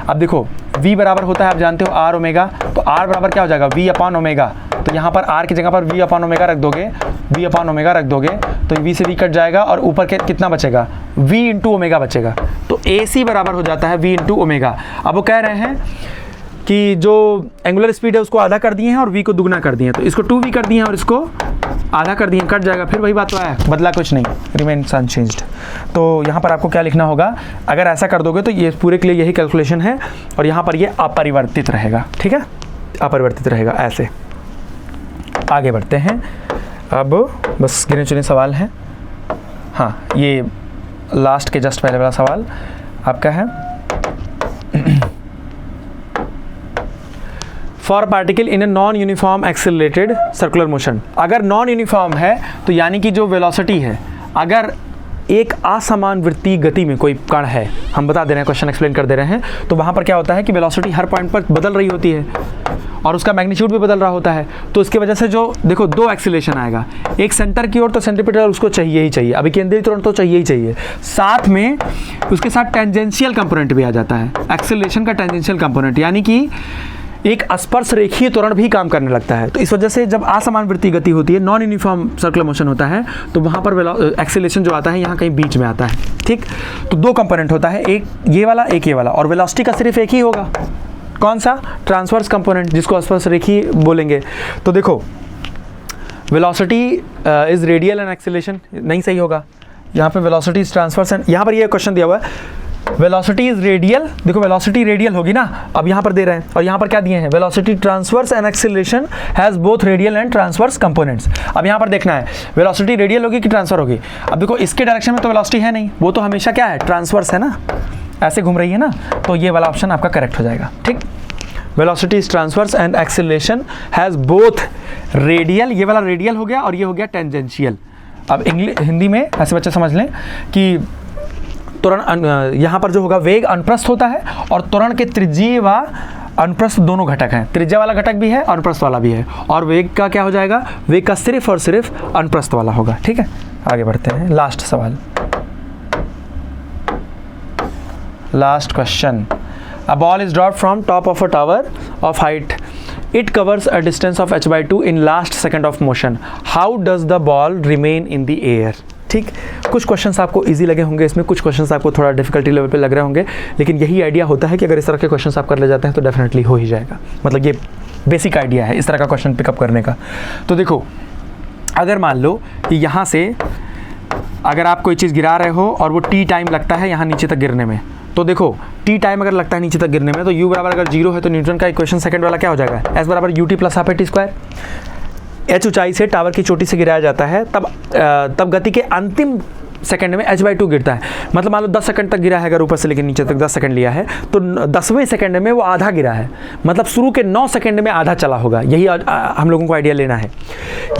अब देखो v बराबर होता है, आप जानते हो r ओमेगा, तो r बराबर क्या हो जाएगा, v अपॉन ओमेगा। तो यहाँ पर r की जगह पर v अपॉन ओमेगा रख दोगे, v अपॉन ओमेगा रख दोगे, तो v से v कट जाएगा और ऊपर के कितना बचेगा, v इंटू ओमेगा बचेगा। तो AC बराबर हो जाता है v इंटू ओमेगा। अब वो कह रहे हैं कि जो एंगुलर स्पीड है उसको आधा कर दिए हैं और v को दुगना कर दिए हैं, तो इसको 2v कर दिए हैं और इसको आधा कर दिए, कट जाएगा, फिर वही बात तो है, बदला कुछ नहीं, रिमेन्स अनचेंज्ड। तो यहाँ पर आपको क्या लिखना होगा, अगर ऐसा कर दोगे तो ये पूरे के लिए यही कैलकुलेशन है और यहाँ पर ये अपरिवर्तित रहेगा, ठीक है, अपरिवर्तित रहेगा ऐसे। आगे बढ़ते हैं। अब बस गिने चुने सवाल हैं। हाँ, ये लास्ट के जस्ट पहले वाला सवाल आपका है। For particle in a non uniform accelerated circular motion. अगर नॉन यूनिफॉर्म है तो यानी कि जो वेलोसिटी है, अगर एक असमान वृत्तीय गति में कोई कण है, हम बता दे रहे हैं, क्वेश्चन एक्सप्लेन कर दे रहे हैं, तो वहाँ पर क्या होता है कि वेलोसिटी हर पॉइंट पर बदल रही होती है और उसका मैग्नीट्यूड भी बदल रहा होता है। तो इसकी वजह से जो देखो दो एक्सीलरेशन आएगा, एक सेंटर की ओर तो सेंट्रीपिटल उसको चाहिए ही चाहिए, अभिकेंद्री त्वरण तो चाहिए ही चाहिए, साथ में उसके साथ टेंजेंशियल कंपोनेंट भी आ जाता है, एक्सीलरेशन का टेंजेंशियल कंपोनेंट, यानी कि एक स्पर्श रेखीय त्वरण भी काम करने लगता है। तो इस वजह से जब असमान वृत्तीय गति होती है, नॉन यूनिफॉर्म सर्कुलर मोशन होता है, तो वहाँ पर एक्सीलरेशन जो आता है यहाँ कहीं बीच में आता है, ठीक। तो दो कंपोनेंट होता है, एक ये वाला एक ये वाला, और वेलोसिटी का सिर्फ एक ही होगा, कौन सा, ट्रांसवर्स कंपोनेंट, जिसको स्पर्श रेखीय बोलेंगे। तो देखो velocity is radial and acceleration नहीं सही होगा, यहाँ पे वेलोसिटी इज ट्रांसवर्स एंड, यहाँ पर ये क्वेश्चन दिया हुआ है वेलोसिटी इज रेडियल, देखो वेलोसिटी रेडियल होगी ना, अब यहाँ पर दे रहे हैं, और यहाँ पर क्या दिए हैं, velocity transverse and acceleration has both radial and transverse components. अब यहाँ पर देखना है वेलोसिटी रेडियल होगी कि ट्रांसफर होगी। अब देखो इसके डायरेक्शन में तो वेलोसिटी है नहीं, वो तो हमेशा क्या है, ट्रांसवर्स है ना, ऐसे घूम रही है ना, तो ये वाला ऑप्शन आपका करेक्ट हो जाएगा, ठीक। Velocity is transverse and acceleration has both radial, ये वाला रेडियल हो गया और ये हो गया टेंजेंशियल। अब हिंदी में ऐसे बच्चे समझ लें कि त्वरण यहाँ पर जो होगा वेग अनुप्रस्थ होता है और त्वरण के त्रिज्यीय व अनुप्रस्थ दोनों घटक हैं, त्रिज्या वाला घटक भी है और अनुप्रस्थ वाला भी है, और वेग का क्या हो जाएगा, वेग का सिर्फ और सिर्फ अनुप्रस्थ वाला होगा। ठीक है, आगे बढ़ते हैं। लास्ट सवाल, last question. A ball is dropped from top of a tower of height, it covers a distance of h/2 in last second of motion, how does the ball remain in the air. ठीक, कुछ questions आपको easy लगे होंगे इसमें, कुछ questions आपको थोड़ा difficulty level पे लग रहे होंगे, लेकिन यही आइडिया होता है कि अगर इस तरह के क्वेश्चंस आप कर ले जाते हैं तो डेफिनेटली हो ही जाएगा। मतलब ये बेसिक आइडिया है इस तरह का क्वेश्चन पिकअप करने का। तो देखो, अगर मान लो कि यहाँ से अगर आप कोई चीज़ गिरा रहे हो और वो t टाइम लगता है यहाँ नीचे तक गिरने में, तो देखो t टाइम अगर लगता है नीचे तक गिरने में तो u बराबर अगर 0 है तो न्यूटन का इक्वेशन सेकंड वाला क्या हो जाएगा, s बराबर ut plus half t square. h ऊंचाई से टावर की चोटी से गिराया जाता है, तब गति के अंतिम सेकंड में h/2 गिरता है। मतलब मान लो 10 सेकंड तक गिरा है, अगर ऊपर से लेकर नीचे तक 10 सेकंड लिया है तो 10वें सेकंड में वो आधा गिरा है, मतलब शुरू के 9 सेकंड में आधा चला होगा। यही हम लोगों को आइडिया लेना है,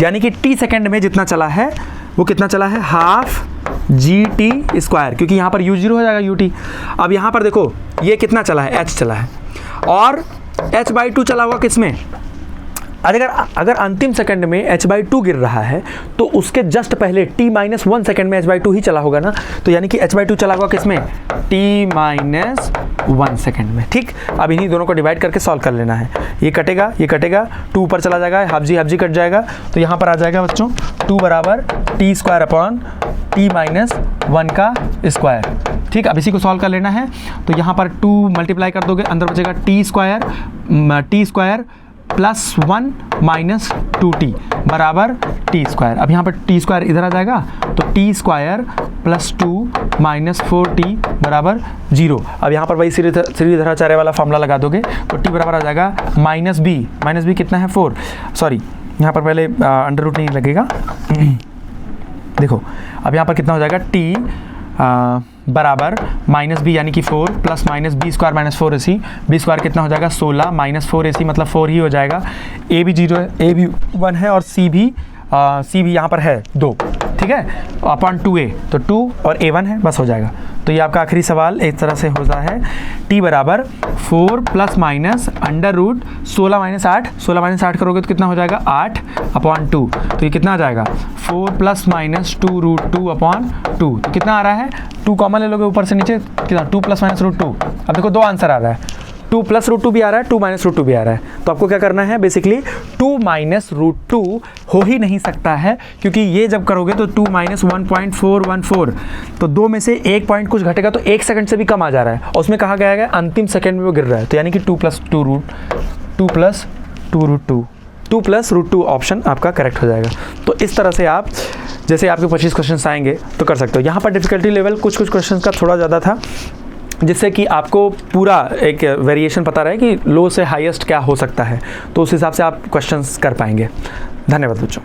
यानी कि t सेकंड में जितना चला है वो कितना चला है, हाफ gt स्क्वायर, क्योंकि यहाँ पर u0 हो जाएगा ut। अब यहाँ पर देखो ये कितना चला है, h चला है, और h/2 चला हुआ किसमें, अगर अंतिम सेकंड में h/2 गिर रहा है तो उसके जस्ट पहले t-1 सेकंड में h/2 ही चला होगा ना, तो यानी कि h/2 चला होगा किसमें, t-1 सेकंड में। ठीक, अब इन्हीं दोनों को डिवाइड करके सॉल्व कर लेना है। ये कटेगा, ये कटेगा, 2 ऊपर चला जाएगा, हाफ जी कट जाएगा, तो यहाँ पर आ जाएगा बच्चों 2 बराबर t स्क्वायर अपॉन t-1 का स्क्वायर। ठीक, अब इसी को सॉल्व कर लेना है, तो यहाँ पर 2 मल्टीप्लाई कर दोगे, अंदर बचेगा t square plus 1 minus 2t बराबर t स्क्वायर। अब यहाँ पर t स्क्वायर इधर आ जाएगा, तो t square plus 2 minus 4t बराबर 0। अब यहाँ पर वही श्रीधराचार्य वाला फॉर्मूला लगा दोगे तो t बराबर आ जाएगा माइनस बी कितना है, 4, सॉरी यहाँ पर पहले अंडर रूट नहीं लगेगा। देखो अब यहाँ पर कितना हो जाएगा, t बराबर माइनस बी यानी कि 4 plus minus B square minus 4ac, B square कितना हो जाएगा 16 माइनस 4ac मतलब 4 ही हो जाएगा। ए भी 0 है, ए भी 1 है और सी भी यहाँ पर है 2, ठीक है, अपॉन 2a, तो 2 और a1 है, बस हो जाएगा। तो ये आपका आखिरी सवाल इस तरह से होता है, t बराबर 4 plus minus under root 16 minus 8 करोगे तो कितना हो जाएगा 8 अपॉन 2, तो ये कितना आ जाएगा 4 प्लस माइनस 2 रूट 2 अपॉन 2, तो कितना आ रहा है 2 कॉमन ले लोगे ऊपर से नीचे, कितना 2 प्लस माइनस रूट 2। अब देखो 2 आंसर आ रहा है, 2 प्लस रूट 2 भी आ रहा है, 2 माइनस रूट 2 भी आ रहा है। तो आपको क्या करना है, बेसिकली 2 माइनस रूट 2 हो ही नहीं सकता है, क्योंकि ये जब करोगे तो 2 माइनस 1.414, तो 2 में से 1 पॉइंट कुछ घटेगा तो 1 सेकंड से भी कम आ जा रहा है, और उसमें कहा गया है अंतिम सेकंड में वो गिर रहा है, तो यानी कि 2 प्लस रूट 2 ऑप्शन आपका करेक्ट हो जाएगा। तो इस तरह से आप जैसे आपके 25 क्वेश्चन आएंगे तो कर सकते हो। यहाँ पर डिफिकल्टी लेवल कुछ क्वेश्चन का थोड़ा ज़्यादा था, जिससे कि आपको पूरा एक वेरिएशन पता रहे कि लो से हाईएस्ट क्या हो सकता है, तो उस हिसाब से आप क्वेश्चंस कर पाएंगे। धन्यवाद बच्चों।